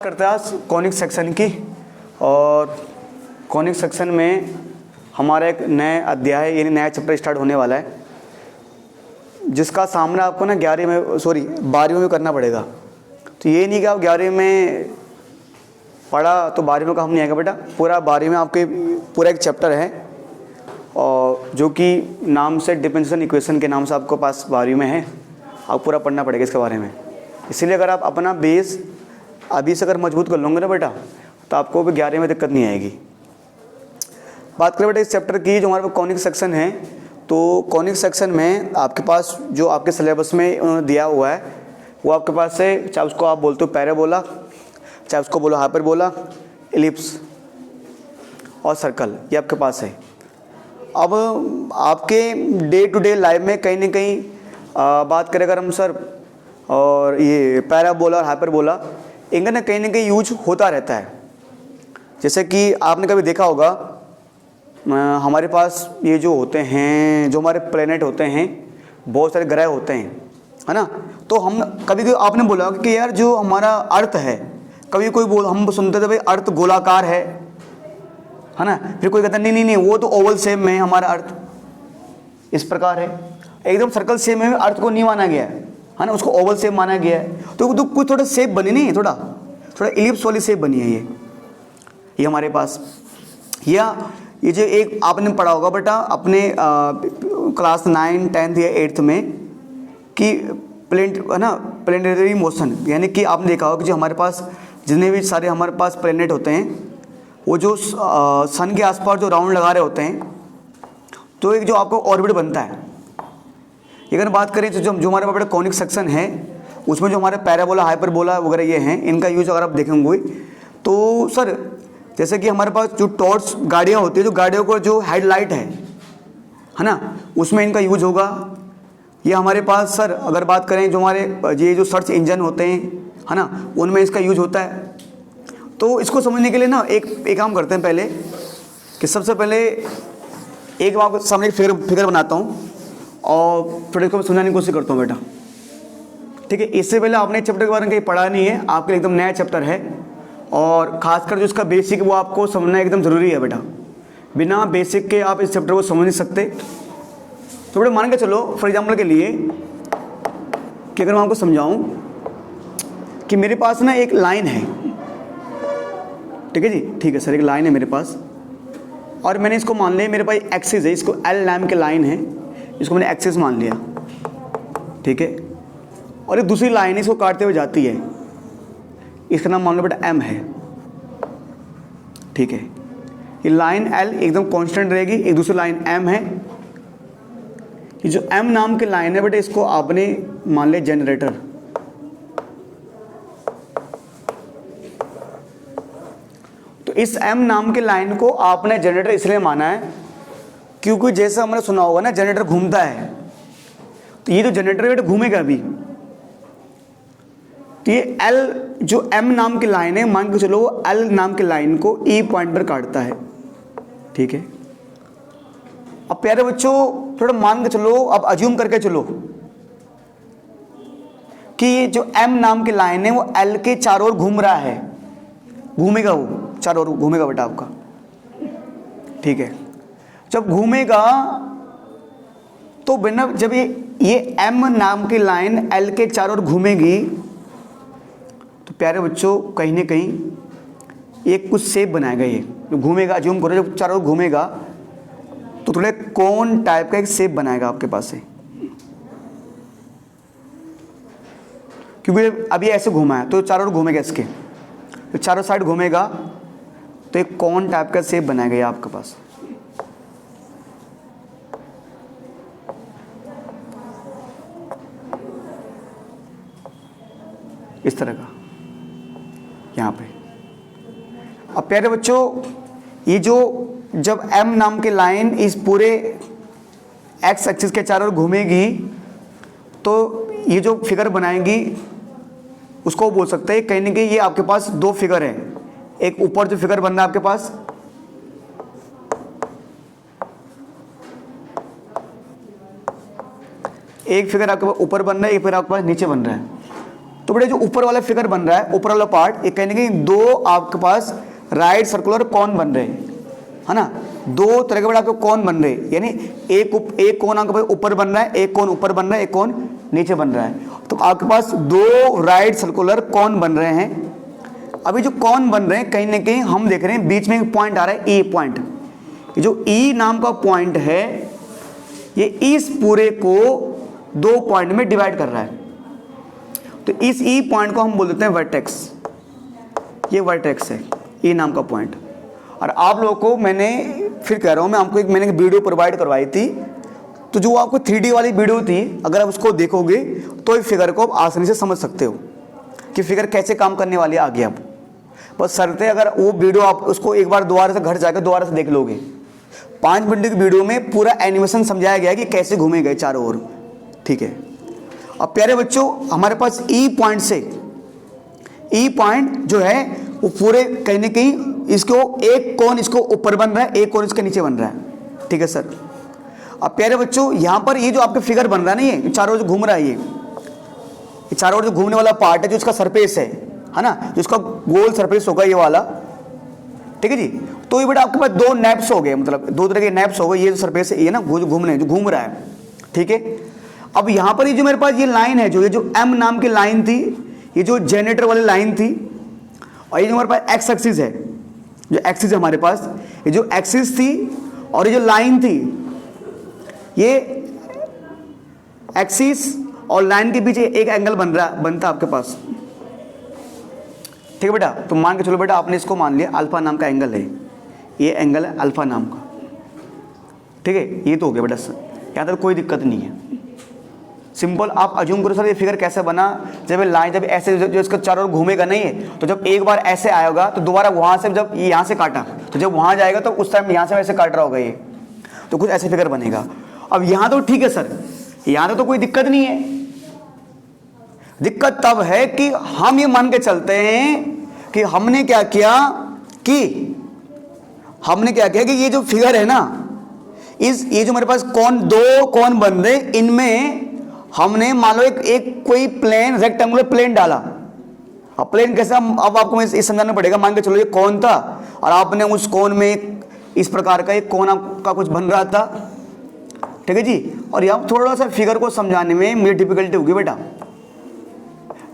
करते हैं conic section की। और कॉनिक सेक्शन में हमारा एक नया अध्याय यानी नया चैप्टर स्टार्ट होने वाला है, जिसका सामना आपको ना 12वीं में करना पड़ेगा। तो ये नहीं कि आप 11वीं में पढ़ा तो 12वीं में काम नहीं आएगा बेटा। पूरा 12वीं में आपके पूरा एक चैप्टर है, और जो कि नाम से डिफरेंशियल इक्वेशन के नाम से आपको पास 12वीं में है, आप पूरा पढ़ना पड़ेगा इसके बारे में। इसीलिए अगर आप अपना बेस अभी से अगर मजबूत कर लोगे ना बेटा, तो आपको भी 11वीं में दिक्कत नहीं आएगी। बात करें बेटा इस चैप्टर की, जो हमारे पास कॉनिक सेक्शन है, तो कॉनिक सेक्शन में आपके पास जो आपके सिलेबस में उन्होंने दिया हुआ है वो आपके पास है, चाहे उसको आप बोलते हो पैराबोला, चाहे उसको बोलो हाइपरबोला, एलिप्स और सर्कल, ये आपके पास है। अब आपके डे टू डे लाइफ में कहीं ना कहीं बात करें अगर हम सर, और ये पैराबोला और हाइपरबोला इनका ना कहीं यूज होता रहता है। जैसे कि आपने कभी देखा होगा हमारे पास ये जो होते हैं, जो हमारे प्लेनेट होते हैं, बहुत सारे ग्रह होते हैं, है ना। तो हम कभी आपने बोला कि यार जो हमारा अर्थ है, कभी कोई हम सुनते थे भाई अर्थ गोलाकार है ना। फिर कोई कहता नहीं वो तो ओवल शेप में है, हमारा अर्थ इस प्रकार है, एकदम सर्कल शेप में अर्थ को नहीं माना गया है ना, उसको ओवल शेप माना गया है। तो कुछ थोड़ा शेप बनी नहीं, थोड़ा इलिप्स वाली शेप बनी है ये हमारे पास। या ये जो एक आपने पढ़ा होगा बेटा अपने क्लास 9, 10th या 8th में कि प्लेनेटरी मोशन, यानी कि आपने देखा होगा कि जो हमारे पास जितने भी सारे हमारे पास प्लेनेट होते हैं, वो जो सन के आसपास जो राउंड लगा रहे होते हैं, तो एक जो आपको ऑर्बिट बनता है। अगर बात करें तो जो हमारे पास कॉनिक सेक्शन है, उसमें जो हमारे पैराबोला, हाइपरबोला वगैरह ये हैं, इनका यूज अगर आप देखेंगे तो सर जैसे कि हमारे पास जो टॉर्च गाड़ियाँ होती है, जो गाड़ियों को जो हेडलाइट है ना, उसमें इनका यूज होगा। ये हमारे पास सर अगर बात करें जो हमारे ये जो सर्च इंजन होते हैं, है ना, उनमें इसका यूज होता है। तो इसको समझने के लिए ना एक काम करते हैं पहले, कि सबसे पहले एक बार सामने एक फिगर बनाता हूँ और थोड़े को समझाने की कोशिश करता हूँ बेटा, ठीक है। इससे पहले आपने चैप्टर के बारे में कहीं पढ़ा नहीं है, आपके लिए एकदम नया चैप्टर है, और खासकर जो इसका बेसिक वो आपको समझना एकदम ज़रूरी है बेटा। बिना बेसिक के आप इस चैप्टर को समझ नहीं सकते। तो बेटा मान के चलो फॉर एग्जाम्पल के लिए कि अगर मैं आपको समझाऊं कि मेरे पास ना एक लाइन है, ठीक है जी, ठीक है सर, एक लाइन है मेरे पास, और मैंने इसको मान लिया मेरे पास एक्सिस है, इसको एल नाम के लाइन है, इसको मैंने एक्सिस मान लिया, ठीक है। और एक दूसरी लाइन है, इसको काटते हुए जाती है, इसका नाम मान लो बेटा एम है, ठीक है। ये लाइन एल एकदम कांस्टेंट रहेगी, एक दूसरी लाइन एम है। ये जो एम नाम की लाइन है बेटा, इसको आपने मान लिया जनरेटर। तो इस एम नाम की लाइन को आपने जनरेटर इसलिए माना है क्योंकि जैसा हमने सुना होगा ना, जनरेटर घूमता है, तो ये जो जनरेटर बेटा घूमेगा अभी। तो ये एल जो एम नाम की लाइन है, मान के चलो वो एल नाम की लाइन को ई पॉइंट पर काटता है, ठीक है। अब प्यारे बच्चों थोड़ा मान के चलो, अब अज्यूम करके चलो कि ये जो एम नाम की लाइन है वो एल के चारों ओर घूम रहा है, घूमेगा, वो चारों ओर घूमेगा बेटा आपका, ठीक है। जब घूमेगा तो बिना जब ये एम नाम की लाइन एल के चारों ओर घूमेगी, तो प्यारे बच्चों कहीं ना कहीं एक कुछ शेप बनाएगा, ये जो घूमेगा, अज्यूम करो जब चारों ओर घूमेगा तो थोड़े कोन टाइप का एक शेप बनाएगा आपके पास से, क्योंकि अभी ऐसे घूमा है तो चारों ओर घूमेगा, इसके तो चारों साइड घूमेगा तो एक कोन टाइप का शेप बनाएगा ये आपके पास। इस तरह का यहाँ पे। अब प्यारे बच्चों ये जो जब m नाम की लाइन इस पूरे x एक्सिस के चारों ओर घूमेगी, तो ये जो फिगर बनाएगी उसको बोल सकते हैं कहीं ना कहीं ये आपके पास दो फिगर है। एक ऊपर जो फिगर बन रहा है आपके पास, एक फिगर आपके पास ऊपर बन रहा है, एक फिगर आपके पास नीचे बन रहा है। तो बेटा जो ऊपर वाला फिगर बन रहा है, ऊपर वाला पार्ट, ये कहने के दो आपके पास राइट सर्कुलर कौन बन रहे हैं, है ना। दो तरह के बेटा आपको कौन बन रहे हैं, यानी एक कौन आपके पास ऊपर बन रहा है, एक कौन ऊपर बन रहा है, एक कौन नीचे बन रहा है। तो आपके पास दो राइट सर्कुलर कौन बन रहे हैं। अभी जो कौन बन रहे हैं कहीं ना कहीं हम देख रहे हैं बीच में एक पॉइंट आ रहा है, ए पॉइंट। ये जो ई नाम का पॉइंट है, ये इस पूरे को दो पॉइंट में डिवाइड कर रहा है। तो इस ई पॉइंट को हम बोल देते हैं वर्टेक्स। ये वर्टेक्स है, ई नाम का पॉइंट। और आप लोगों को मैंने फिर कह रहा हूँ, मैंने एक वीडियो प्रोवाइड करवाई थी, तो जो आपको 3D वाली वीडियो थी, अगर आप उसको देखोगे तो इस फिगर को आप आसानी से समझ सकते हो कि फिगर कैसे काम करने वाली है आगे। आप बस शर्तें, अगर वो वीडियो आप उसको एक बार दोबारा से घर जाकर दोबारा से देख लोगे, 5 मिनट की वीडियो में पूरा एनिमेशन समझाया गया है कि कैसे घूमेंगे चारों ओर, ठीक है। अब प्यारे बच्चों, हमारे पास ई पॉइंट से, ई पॉइंट जो है वो पूरे कहीं ना कहीं इसको एक कौन इसको ऊपर बन रहा है, एक कौन इसके नीचे बन रहा है, ठीक है सर। अब प्यारे बच्चों, यहाँ पर ये जो आपका फिगर बन रहा है ना, ये चारों ओर जो घूम रहा है, ये चारों ओर जो घूमने वाला पार्ट है, जो इसका सरफेस है ना, जो इसका गोल सरफेस होगा ये वाला, ठीक है जी। तो ये बेटा आपके पास दो नैप्स हो गए, मतलब दो तरह के नैप्स हो गए। ये जो सरफेस है, ये ना घूमने जो घूम रहा है, ठीक है। अब यहाँ पर ये जो मेरे पास ये लाइन है, ये जो एम नाम की लाइन थी, ये जो जनरेटर वाली लाइन थी, और ये जो हमारे पास एक्स एक्सिस है, जो एक्सिस है हमारे पास, ये जो एक्सिस थी और ये जो लाइन थी, ये एक्सिस और लाइन के बीच एक एंगल बनता आपके पास, ठीक है बेटा। तो मान के चलो बेटा, आपने इसको मान लिया अल्फा नाम का एंगल है, ये एंगल है अल्फा नाम का, ठीक है। ये तो हो गया बेटा, यहाँ तक कोई दिक्कत नहीं है, सिंपल। आप अज्यूम करो सर ये फिगर कैसे बना, जब ये लाइन जब ऐसे जो इसका चारों ओर घूमेगा नहीं है, तो जब एक बार ऐसे आएगा तो दोबारा वहां से जब ये यहाँ से काटा, तो जब वहां जाएगा तो उस टाइम यहाँ से वैसे काट रहा होगा ये, तो कुछ ऐसे फिगर बनेगा। अब यहाँ तो ठीक है सर, यहाँ तो कोई दिक्कत नहीं है। दिक्कत तब है कि हम ये मान के चलते हैं कि हमने क्या किया कि ये जो फिगर है ना, ये जो मेरे पास दो कौन बन रहे, इनमें हमने मान लो एक कोई प्लेन, रेक्टेंगुलर प्लेन डाला। अब प्लेन कैसा, अब आपको मैं इस समझाना पड़ेगा। मान के चलो ये कौन था और आपने उस कौन में इस प्रकार का एक कौन आपका कुछ बन रहा था, ठीक है जी। और यहाँ थोड़ा सा फिगर को समझाने में मुझे डिफिकल्टी होगी बेटा।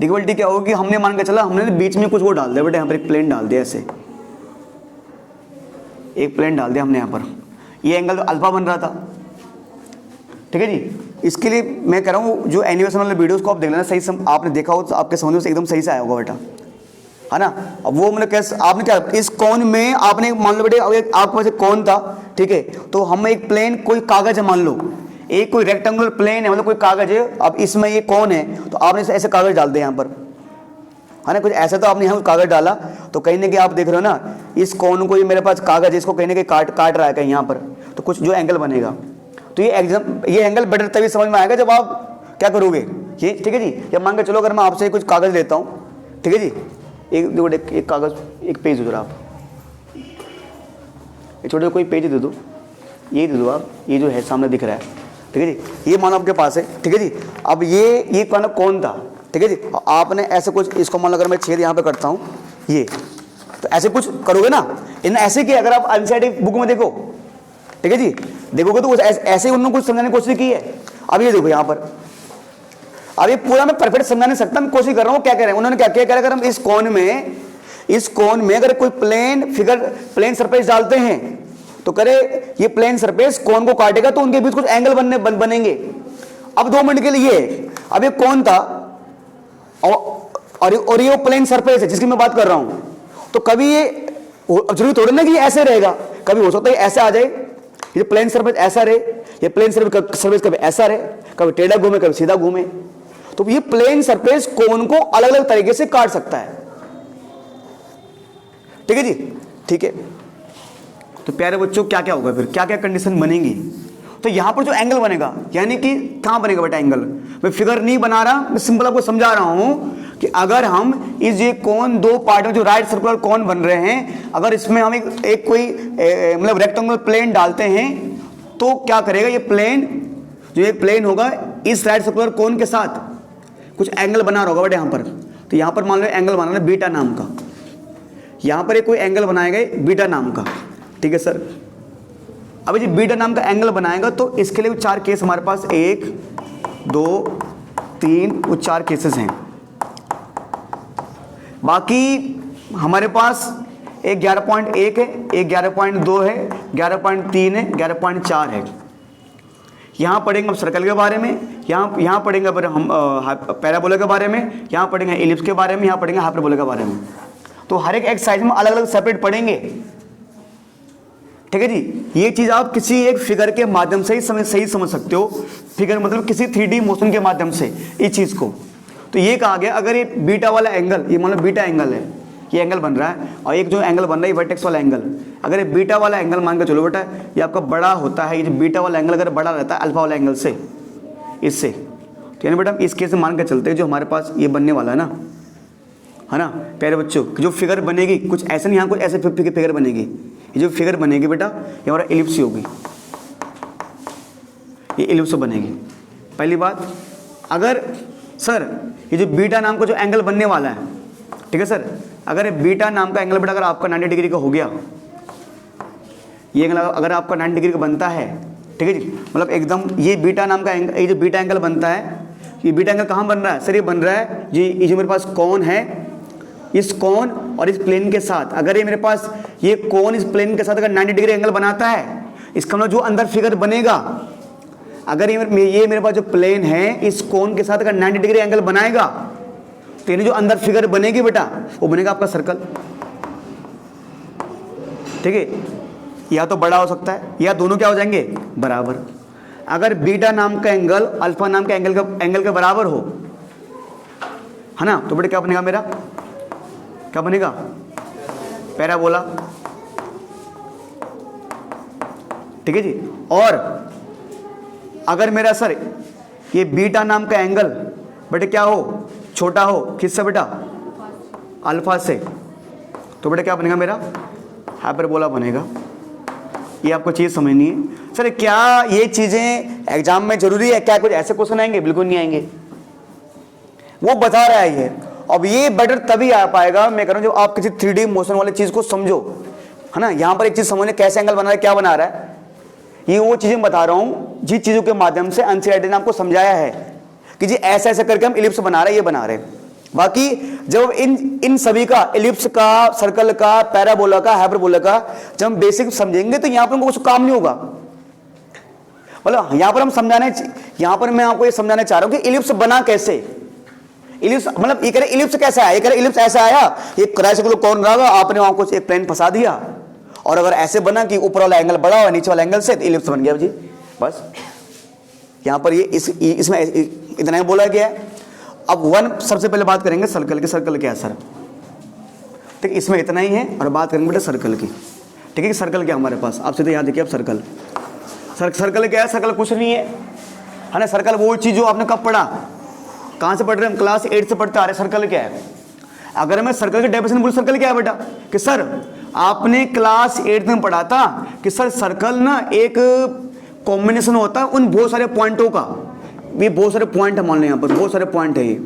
डिफिकल्टी क्या होगी, हमने मान के चला, हमने बीच में कुछ वो डाल दिया बेटा, यहाँ पर एक प्लेन डाल दिया, ऐसे एक प्लेन डाल दिया हमने यहाँ पर। ये एंगल तो अल्फा बन रहा था, ठीक है जी। इसके लिए मैं कह रहा हूँ जो एनिमेशन वाले वीडियोस को आप देख लेना, सही आपने देखा हो तो आपके समझ में एकदम सही से आया होगा बेटा, है ना। अब वो मतलब कैसे आपने क्या, इस कौन में आपने मान लो बेटे आपके पास एक कौन था, ठीक है। तो हम एक प्लेन, कोई कागज है मान लो, एक कोई रेक्टेंगुलर प्लेन है, मतलब कोई कागज है। अब इसमें ये कौन है, तो आपने ऐसे कागज डाल दिया यहाँ पर, है ना, कुछ ऐसा। तो आपने यहाँ कागज डाला, तो कहीं ना कहीं आप देख रहे हो ना, इस कौन को, ये मेरे पास कागज है, इसको कहीं ना कहीं काट रहा है कहीं यहाँ पर, तो कुछ जो एंगल बनेगा। तो ये एंगल बेटर तभी समझ में आएगा जब आप क्या करोगे ये, ठीक है जी। जब मान के चलो अगर मैं आपसे कुछ कागज लेता हूँ, ठीक है जी, एक कागज, एक पेज दे दो आप, एक छोटे कोई पेज दे दो, ये दे दो आप, ये जो है सामने दिख रहा है, ठीक है जी। ये मानो आपके पास है, ठीक है जी। अब ये मानो कौन था, ठीक है जी। आपने ऐसे कुछ, इसको मान लो अगर मैं छेद यहाँ पे करता हूँ, ये तो ऐसे कुछ करोगे ना, इन ऐसे किया। अगर आप एनसीईआरटी बुक में देखो, ठीक है जी, देखोगे तो ऐसे ही उन्होंने कुछ समझाने की कोशिश की है। अब ये देखो यहाँ पर, अब ये पूरा मैं परफेक्ट समझा नहीं सकता, मैं कोशिश कर रहा हूँ क्या कह रहे हैं उन्होंने, क्या कह रहे हैं। अगर हम इस कोन में अगर कोई प्लेन सरफेस डालते हैं, तो करे ये प्लेन सरफेस कोन को काटेगा, तो उनके बीच कुछ एंगल बनेंगे। अब 2 मिनट के लिए अब ये कौन था और ये प्लेन सरफेस है जिसकी मैं बात कर रहा हूं। तो कभी ये जरूरी थोड़ी ना कि ऐसे रहेगा, कभी हो सकता है ऐसे आ जाए, ये प्लेन सरफेस ऐसा रहे, ये प्लेन सरफेस कभी ऐसा रहे, कभी टेढ़ा घूमे, कभी सीधा घूमे। तो ये प्लेन सरफेस कोन को अलग अलग तरीके से काट सकता है, ठीक है जी, ठीक है। तो प्यारे बच्चों क्या क्या होगा फिर, क्या क्या कंडीशन बनेंगी। तो यहां पर जो एंगल बनेगा, यानी कि कहां बनेगा बेटा एंगल, मैं फिगर नहीं बना रहा, मैं सिंपल आपको समझा रहा हूं कि अगर हम इस ये कौन दो पार्ट में जो राइट सर्कुलर कौन बन रहे हैं, अगर इसमें हम एक कोई मतलब रेक्टेंगुलर प्लेन डालते हैं, तो क्या करेगा ये प्लेन, जो ये प्लेन होगा इस राइट सर्कुलर कौन के साथ कुछ एंगल बना रहा होगा बेटा यहाँ पर, तो यहाँ पर मान लो एंगल बना है बीटा नाम का, यहाँ पर एक कोई एंगल बनाएगा बीटा नाम का, ठीक है सर। अब जी बीटा नाम का एंगल बनाएगा तो इसके लिए 4 केस हमारे पास, 1 2 3 वो 4 केसेस हैं। बाकी हमारे पास एक 11.1 है, एक 11.2 है, 11.3 है, 11.4 है। यहाँ पढ़ेंगे हम सर्कल के बारे में, यहाँ पढ़ेंगे अब हम पैराबोला के बारे में, यहाँ पढ़ेंगे एलिप्स के बारे में, यहाँ पढ़ेंगे हाइपरबोला के बारे में। तो हर एक एक्सरसाइज में अलग अलग सेपरेट पढ़ेंगे, ठीक है जी। ये चीज़ आप किसी एक फिगर के माध्यम से ही सही समझ सकते हो, फिगर मतलब किसी 3D मोशन के माध्यम से इस चीज़ को। तो ये कहा गया अगर ये बीटा वाला एंगल, ये मतलब बीटा एंगल है, ये एंगल बन रहा है, और एक जो एंगल बन रहा है वर्टेक्स वाला एंगल, अगर ये बीटा वाला एंगल मान के चलो बेटा, ये आपका बड़ा होता है, ये जो बीटा वाला एंगल अगर बड़ा रहता है अल्फा वाला एंगल से, इससे, तो यानी बेटा हम इस केस में मान के चलते हैं जो हमारे पास ये बनने वाला है ना प्यारे बच्चों, जो फिगर बनेगी कुछ ऐसे नहीं, यहाँ कुछ ऐसे फिगर बनेगी, ये जो फिगर बनेगी बेटा ये हमारा एलिप्स होगी, ये एलिप्स बनेगी। पहली बात, अगर सर ये जो बीटा नाम का जो एंगल बनने वाला है, ठीक है सर, अगर ये बीटा नाम का एंगल बेटा अगर आपका 90 डिग्री का हो गया, ये एंगल अगर आपका 90 डिग्री का बनता है, ठीक है जी, मतलब एकदम ये बीटा नाम का एंगल, ये जो बीटा एंगल बनता है, ये बीटा एंगल कहाँ बन रहा है सर, ये बन रहा है जी, ये जो मेरे पास कौन है, इस कोन और इस प्लेन के साथ, अगर ये मेरे पास ये कोन इस प्लेन के साथ अगर 90 डिग्री एंगल बनाता है, इसका मतलब जो अंदर फिगर बनेगा, अगर ये मेरे पास जो प्लेन है इस कोन के साथ अगर 90 डिग्री एंगल बनाएगा, तो ये जो अंदर फिगर बनेगी बेटा वो बनेगा आपका सर्कल, ठीक है। या तो बड़ा हो सकता है या दोनों क्या हो जाएंगे, बराबर। अगर बीटा नाम का एंगल अल्फा नाम के एंगल के बराबर हो, है ना, तो बेटा क्या बनेगा मेरा, क्या बनेगा, पैराबोला, ठीक है जी। और अगर मेरा सर ये बीटा नाम का एंगल बेटे क्या हो, छोटा हो, किससे बेटा, अल्फा से, तो बेटा क्या बनेगा मेरा, हाइपरबोला बनेगा। ये आपको चीज़ समझनी है। सर क्या ये चीज़ें एग्जाम में जरूरी है, क्या कुछ ऐसे क्वेश्चन आएंगे, बिल्कुल नहीं आएंगे, वो बता रहा है ये। अब ये बेटर तभी आ पाएगा, मैं कह रहा हूँ जब आप किसी 3D मोशन वाली चीज़ को समझो, है ना। यहाँ पर एक चीज़ समझने, कैसे एंगल बना रहा है, क्या बना रहा है, ये वो चीज़ें बता रहा हूँ जिस चीज़ों के माध्यम से एनसीईआरटी ने आपको समझाया है कि जी ऐसे ऐसे करके हम इलिप्स बना रहे हैं, ये बना रहे हैं। बाकी जब इन सभी का, इलिप्स का, सर्कल का, पैराबोला का, हाइपरबोला का जब हम बेसिक समझेंगे तो यहाँ पर हमको कुछ काम नहीं होगा। मतलब यहाँ पर मैं आपको ये समझाना चाह रहा हूँ कि इलिप्स बना कैसे, इलिप्स मतलब ये कह रहे इलिप्स कैसा आया, ये कह रहे इलिप्स ऐसा आया, ये क्राइसिकल कौन रहा, आपने वहां कुछ एक प्लेन फंसा दिया और अगर ऐसे बना कि ऊपर वाला एंगल बड़ा हुआ नीचे वाला एंगल से, तो इलिप्स बन गया जी, बस। यहाँ पर ये इसमें इतना ही बोला गया है। अब सबसे पहले बात करेंगे सर्कल की, सर्कल क्या है सर, ठीक, इसमें इतना ही है। और बात करेंगे बेटा सर्कल की, ठीक है। सर्कल क्या हमारे पास, आप सीधे याद देखिए, अब सर्कल क्या है, सर्कल कुछ नहीं है ना। सर्कल वो चीज़ जो आपने कब पढ़ा, कहाँ से पढ़ रहे हैं, हम क्लास 8 से पढ़ते आ रहे। सर्कल क्या है, अगर मैं सर्कल की डेफिनेशन बोलूं, सर्कल क्या है बेटा, कि सर आपने क्लास 8 में पढ़ा था कि सर सर्कल ना एक कॉम्बिनेशन होता है उन बहुत सारे पॉइंटों का। ये बहुत सारे पॉइंट है, मान लें यहाँ पर बहुत सारे पॉइंट है। ये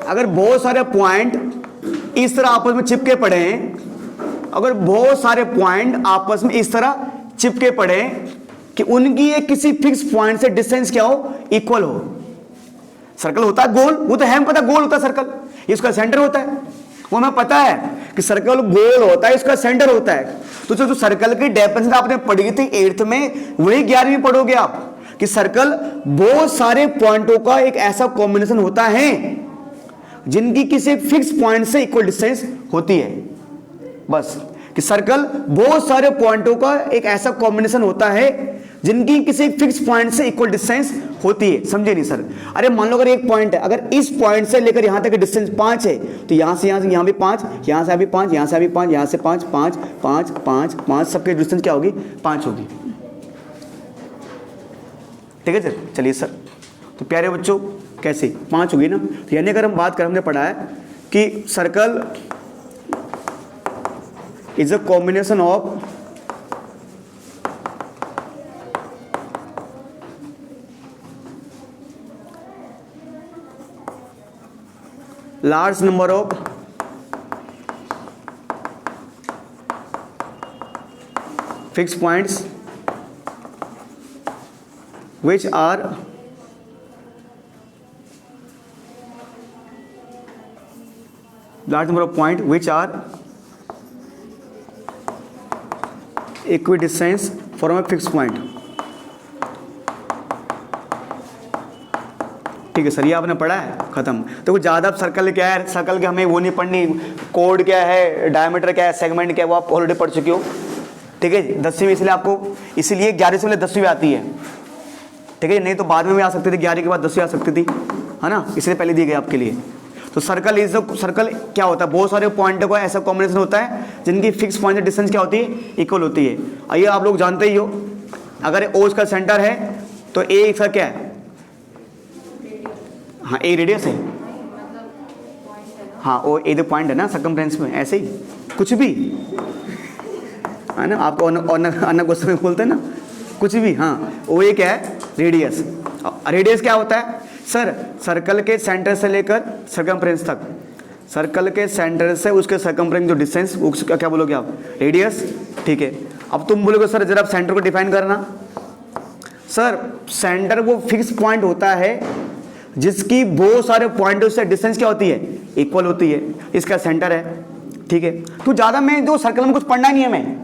अगर बहुत सारे पॉइंट इस तरह आपस में चिपके पड़े हैं, अगर बहुत सारे पॉइंट आपस में इस तरह चिपके पड़े कि उनकी एक किसी फिक्स पॉइंट से डिस्टेंस क्या हो, इक्वल हो, सर्कल होता है गोल, वो तो है पता, गोल होता है सर्कल, इसका सेंटर होता है, वो हमें पता है कि सर्कल गोल होता है, इसका सेंटर होता है। तो जो सर्कल की डेफिनेशन आपने पढ़ी थी 8th में, वही 11वीं पढ़ोगे आप, कि सर्कल बहुत सारे पॉइंटों का एक ऐसा कॉम्बिनेशन होता है जिनकी किसी फिक्स पॉइंट से इक्वल डिस्टेंस होती है। बस, कि सर्कल बहुत सारे पॉइंटों का एक ऐसा कॉम्बिनेशन होता है जिनकी किसी फिक्स पॉइंट से इक्वल डिस्टेंस होती है। समझे नहीं सर? अरे मान लो अगर एक पॉइंट है, अगर इस पॉइंट से लेकर यहां तक डिस्टेंस 5 है, तो यहां से यहां भी 5, यहां से भी 5, यहां से भी 5, यहां से 5, 5 5 5 5, सबके डिस्टेंस क्या होगी, 5 होगी। ठीक है सर? चलिए सर, तो प्यारे बच्चों कैसे 5 होगी ना। तो यानी अगर हम बात करें, हमने पढ़ा है कि circle is a combination of large number of fix points which are large number of point which are equidistance from a fixed point। ठीक है सर, ये आपने पढ़ा है, खत्म। तो ज़्यादा सर्कल क्या है, सर्कल के हमें वो नहीं पढ़नी, कोड क्या है, डायमीटर क्या है, सेगमेंट क्या है, वो आप ऑलरेडी पढ़ चुके हो। ठीक है, 10वीं में इसलिए आपको, इसीलिए 11वीं से पहले 10वीं आती है। ठीक है, नहीं तो बाद में भी आ सकती थी, 11वीं के बाद 10वीं आ सकती थी, है ना, इसलिए पहले दी गई आपके लिए। तो सर्कल इज, सर्कल क्या होता है, बहुत सारे पॉइंटों का ऐसा कॉम्बिनेशन होता है जिनकी फिक्स पॉइंट की डिस्टेंस क्या होती है, इक्वल होती है। आइए आप लोग जानते ही हो, अगर ओ इसका सेंटर है तो ए इसका क्या है, हाँ ए रेडियस है, हाँ ओ ए द पॉइंट है ना सर्कमफ्रेंस में, ऐसे ही कुछ भी है ना, आपको अन्य क्वेश्चन में बोलते हैं ना कुछ भी, हाँ वो ये क्या है, रेडियस। रेडियस क्या होता है सर, सर्कल के सेंटर से लेकर सर्कमफ्रेंस तक, सर्कल के सेंटर से उसके सर्कमफ्रेंस जो डिस्टेंस, उसका क्या बोलोगे आप, रेडियस। ठीक है, अब तुम बोलोगे सर जरा आप सेंटर को डिफाइन करना। सर सेंटर वो फिक्स पॉइंट होता है जिसकी बहुत सारे पॉइंटों से डिस्टेंस क्या होती है, इक्वल होती है, इसका सेंटर है। ठीक है, तो ज़्यादा मैं जो सर्कल में कुछ पढ़ना नहीं है,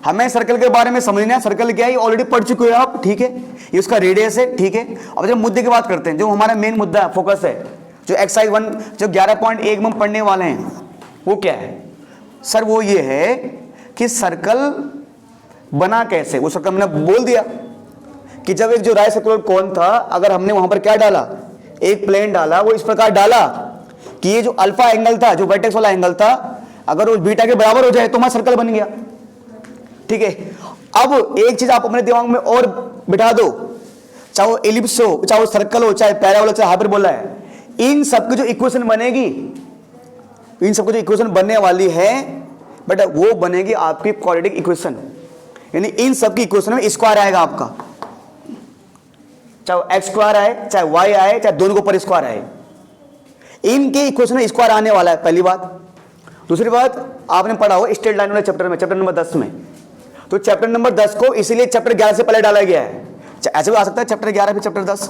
हमें सर्कल के बारे में समझना है, सर्कल क्या है ऑलरेडी पढ़ चुके हो आप। ठीक है, ये उसका रेडियस है। ठीक है, अब जब मुद्दे की बात करते हैं, जो हमारा मेन मुद्दा फोकस है, जो एक्सरसाइज 1 जो 11.1 में पढ़ने वाले हैं, वो क्या है सर, वो ये है कि सर्कल बना कैसे। वो सर्कल मैंने बोल दिया कि जब एक जो राइट सर्कुलर कोन था, अगर हमने वहां पर क्या डाला, एक प्लेन डाला, वो इस प्रकार डाला कि ये जो अल्फा एंगल था, जो वर्टेक्स वाला एंगल था, अगर वो बीटा के बराबर हो जाए तो हमारा सर्कल बन गया। ठीक है, अब एक चीज आप अपने दिमाग में और बिठा दो, चाहे वो एलिप्स हो, चाहे वो सर्कल हो, चाहे पैराबोला, चाहे हाइपरबोला है, इन सबकी जो इक्वेशन बनेगी, इन सबकी जो इक्वेशन बनने वाली है बट वो बनेगी आपकी क्वाड्रेटिक इक्वेशन, यानी इन सबकी इक्वेशन में स्क्वायर आएगा आपका, चाहे एक्स स्क्वायर आए, चाहे वाई आए, चाहे दोनों के ऊपर स्क्वायर आए, इनके इक्वेशन में स्क्वायर आने वाला है, पहली बात। दूसरी बात, आपने पढ़ा हो स्ट्रेट लाइन वाले चैप्टर में, चैप्टर नंबर 10 में, तो चैप्टर नंबर 10 को इसीलिए चैप्टर 11 से पहले डाला गया है। ऐसे भी आ सकता है चैप्टर 11 फिर चैप्टर 10,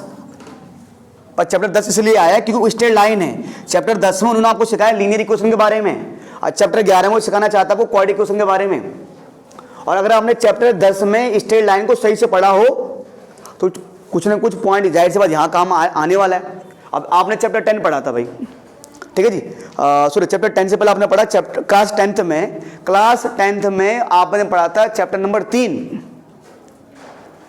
पर चैप्टर 10 इसलिए आया क्योंकि स्ट्रेट लाइन है। चैप्टर 10 में उन्होंने आपको सिखाया लीनियर इक्वेशन के बारे में, और चैप्टर 11 में वो सिखाना चाहता है आपको क्वाड्रेटिक इक्वेशन के बारे में। और अगर आपने चैप्टर 10 में स्ट्रेट लाइन को सही से पढ़ा हो तो कुछ ना कुछ पॉइंट जाहिर सी बात यहाँ काम आने वाला है। अब आपने चैप्टर 10 पढ़ा था भाई, ठीक है जी, सॉरी चैप्टर 10 से पहले आपने पढ़ा चैप्टर क्लास 10th में आपने पढ़ा था चैप्टर नंबर 3।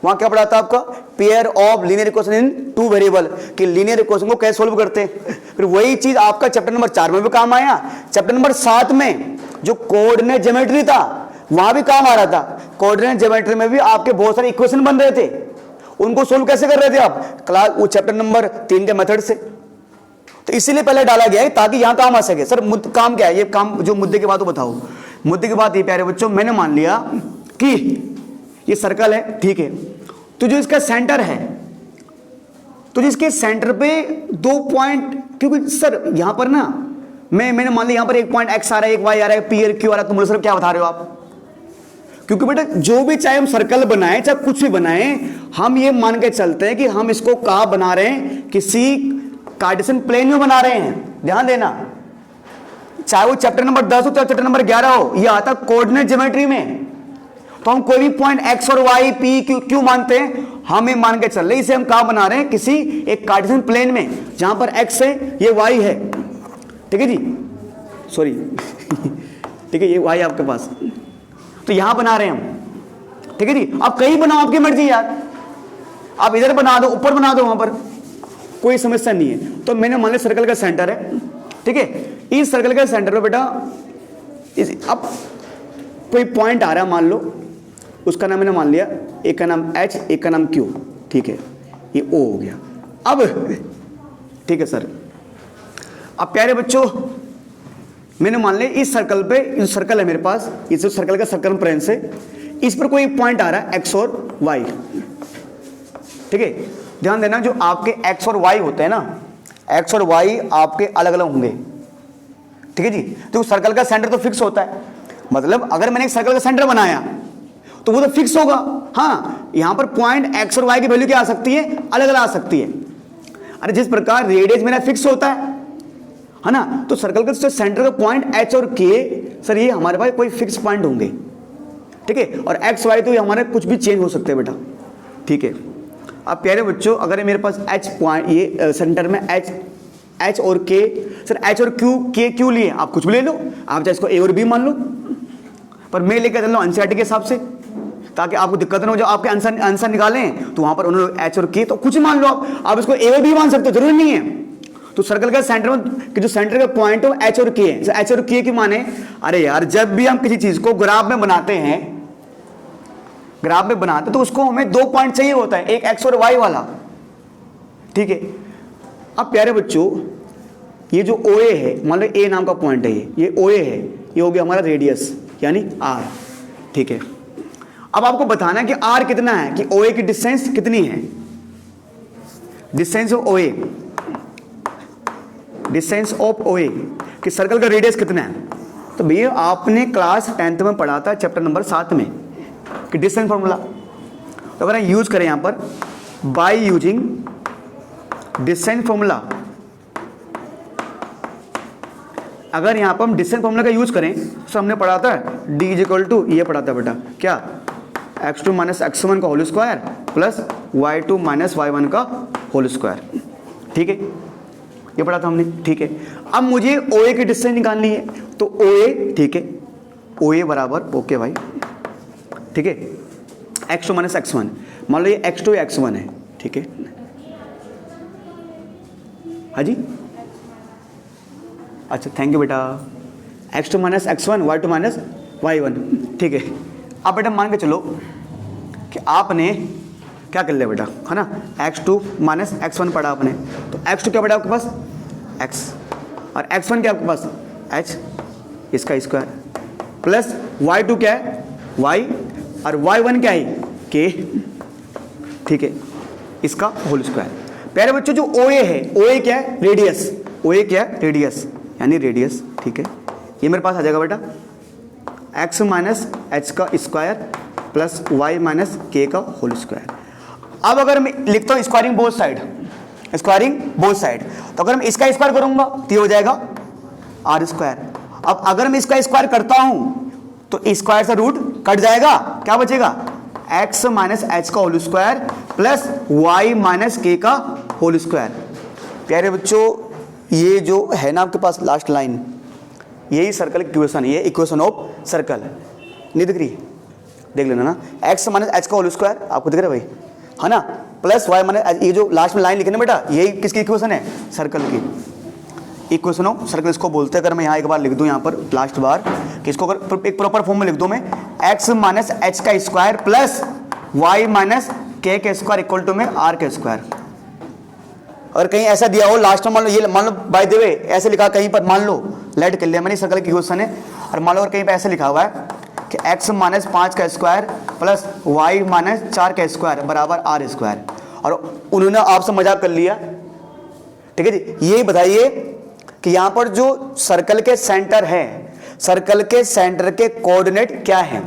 वहां क्या पढ़ा था आपका, pair of linear equation in 2 variable, कि लीनियर इक्वेशन को कैसे सोल्व करते हैं। फिर वही चीज आपका चैप्टर नंबर 4 में भी काम आया, चैप्टर नंबर 7 में जो कोऑर्डिनेट ज्योमेट्री था वहां भी काम आ रहा था। कोऑर्डिनेट ज्योमेट्री में भी आपके बहुत सारे इक्वेशन बन रहे थे, उनको सोल्व कैसे कर रहे थे आप, क्लास वो चैप्टर नंबर 3 के मेथड से। तो इसीलिए पहले डाला गया है ताकि यहां काम आ सके। सर काम क्या है, ये काम जो मुद्दे की बात हो बताओ। मुद्दे की बात ये प्यारे बच्चों, मैंने मान लिया कि ये सर्कल है, ठीक है, तो जो इसका सेंटर है, तो जिसके सेंटर पे 2 पॉइंट, क्योंकि सर यहां पर ना मैंने मान लिया यहां पर एक पॉइंट एक्स आ रहा है, एक वाई आ रहा है, पी और क्यू आ रहा है, तुम बोलो सर क्या बता रहे हो आप। क्योंकि बेटा जो भी चाहे हम सर्कल बनाए चाहे कुछ भी बनाए, हम ये मान के चलते हैं कि हम इसको कहां बना रहे हैं, किसी कार्टेशियन प्लेन में बना रहे हैं। ध्यान देना, चाहे वो चैप्टर नंबर 10 हो चाहे चैप्टर नंबर 11 हो, ये आता कोऑर्डिनेट ज्योमेट्री में। तो हम कोई भी पॉइंट एक्स और वाई पी क्यू मानते हैं, हम ये मान के चल रहे, इसे हम कहां बना रहे हैं, किसी एक कार्टेशियन प्लेन में, जहां पर एक्स है, ये वाई है, ठीक है जी, सॉरी ठीक है, ये वाई आपके पास, तो यहां बना रहे हैं हम, ठीक है जी। अब कहीं बनाओ, आपकी मर्जी यार, आप इधर बना दो, ऊपर बना दो, वहां पर कोई समस्या नहीं है। तो मैंने मान लिया सर्कल का सेंटर है, ठीक है, इस सर्कल का सेंटर पे बेटा अब कोई पॉइंट आ रहा है, मान लो उसका नाम मैंने मान लिया, एक का नाम H, एक का नाम Q, ठीक है, ये O हो गया। अब ठीक है सर, अब प्यारे बच्चों मैंने मान लिया इस सर्कल पे, इस सर्कल है मेरे पास, इस सर्कल का सर्कमफ्रेंस है, इस पर कोई पॉइंट आ रहा है X और Y, ठीक है। ध्यान देना, जो आपके X और Y होते हैं ना, X और Y आपके अलग अलग होंगे, ठीक है जी। तो सर्कल का सेंटर तो फिक्स होता है, मतलब अगर मैंने एक सर्कल का सेंटर बनाया तो वो तो फिक्स होगा। हाँ, यहां पर पॉइंट एक्स और वाई की वैल्यू क्या आ सकती है, अलग अलग आ सकती है। अरे जिस प्रकार रेडियस मेरा फिक्स होता है ना, तो सर्कल का सेंटर का पॉइंट एच और के, सर ये हमारे पास कोई फिक्स पॉइंट होंगे, ठीक है। और एक्स वाई तो ये हमारे कुछ भी चेंज हो सकते हैं बेटा, ठीक है। अब प्यारे बच्चों, अगर मेरे पास एच पॉइंट, ये सेंटर में एच और के, सर एच और के क्यों लिए, आप कुछ भी ले लो, आप चाहे इसको ए और बी मान लो, पर मैं लेकर चल लो एनसीईआरटी के हिसाब से, ताकि आपको दिक्कत ना हो। जब आपके आंसर निकालें तो वहां पर उन्होंने एच और के तो कुछ मान लो, आप इसको ए और बी मान सकते हो, जरूरी नहीं है। तो सर्कल का सेंटर में कि जो सेंटर का पॉइंट हो एच और के है, एच और के की माने, अरे यार जब भी हम किसी चीज को ग्राफ में बनाते हैं, तो उसको हमें 2 पॉइंट चाहिए होता है, एक एक्स और वाई वाला, ठीक है। अब प्यारे बच्चों, ये जो ओ ए है, मान लो ए नाम का पॉइंट है, ये ओ ए है, ये हो गया हमारा रेडियस यानी आर, ठीक है। अब आपको बताना है कि आर कितना है, कि ओ ए की डिस्टेंस कितनी है, distance of O A, distance of O A, कि सर्कल का रेडियस कितना है। तो भैया आपने क्लास 10th में पढ़ा था चैप्टर नंबर 7 में कि डिस्टेंस फॉर्मूला, तो अगर हम यूज करें यहां पर बाय यूजिंग डिस्टेंस फॉर्मूला, अगर यहां पर हम डिस्टेंस फॉर्मूला का यूज करें तो हमने पढ़ा था डी इज इक्वल टू, ये पढ़ा था बेटा क्या, x2 माइनस x1 का whole square plus y2 minus y1 का होल स्क्वायर, ठीक है, ये पढ़ा था हमने, ठीक है। अब मुझे OA की डिस्टेंस निकालनी है, तो OA, ठीक है, OA बराबर, ओके भाई, ठीक है, x2 माइनस x1, मान लो ये x2 या x1 है, ठीक है, हाँ जी, अच्छा थैंक यू बेटा, x2 minus x1, y2 minus y1, ठीक है। अब बेटा मान के चलो कि आपने क्या कर लिया बेटा, है ना, x2 माइनस x1 पढ़ा आपने, तो x2 क्या पढ़ा आपके पास, x, और x1 क्या आपके पास, h, इसका स्क्वायर, प्लस y2 क्या है, y, और y1 क्या है, k, ठीक है, इसका होल स्क्वायर। प्यारे बच्चों जो OA है, OA क्या है, रेडियस, OA क्या है, रेडियस यानी रेडियस, ठीक है, ये मेरे पास आ जाएगा बेटा x माइनस एच का square plus y minus k का होल स्क्वायर। अब अगर मैं लिखता हूँ स्क्वायरिंग बोथ साइड, तो अगर मैं इसका स्क्वायर करूंगा तो ये हो जाएगा आर स्क्वायर। अब अगर मैं इसका स्क्वायर करता हूं तो स्क्वायर से रूट कट जाएगा, क्या बचेगा, x माइनस एच का whole square plus y minus k का होल स्क्वायर। प्यारे बच्चों ये जो है ना आपके पास लास्ट लाइन, यही सर्कल इक्वेशन, ये इक्वेशन ऑफ सर्कल, नहीं दिख रही, देख लेना ना, x माइनस एच का होल स्क्वायर आपको दिख रहा है भाई, है ना, प्लस y माइनस, ये जो लास्ट में लाइन लिखे ना बेटा, यही किसकी इक्वेशन है, सर्कल की इक्वेशन ऑफ सर्कल इसको बोलते हैं। अगर मैं यहाँ एक बार लिख दूँ यहाँ पर लास्ट बार कि इसको अगर एक प्रॉपर फॉर्म में लिख दूँ मैं, x माइनस एच का square plus y minus k square equal to में r के स्क्वायर। अगर कहीं ऐसा दिया हो लास्ट में, मान लो ये, मान लो बाय द वे ऐसे लिखा कहीं पर, मान लो लेट कर लिया मैंने, सर्कल की इक्वेशन है, और मान लो और कहीं पर ऐसे लिखा हुआ है कि x माइनस 5 का स्क्वायर प्लस y माइनस 4 का स्क्वायर बराबर r स्क्वायर, और उन्होंने आपसे मजाक कर लिया, ठीक है जी। यही बताइए कि यहाँ पर जो सर्कल के सेंटर है, सर्कल के सेंटर के कोऑर्डिनेट क्या हैं,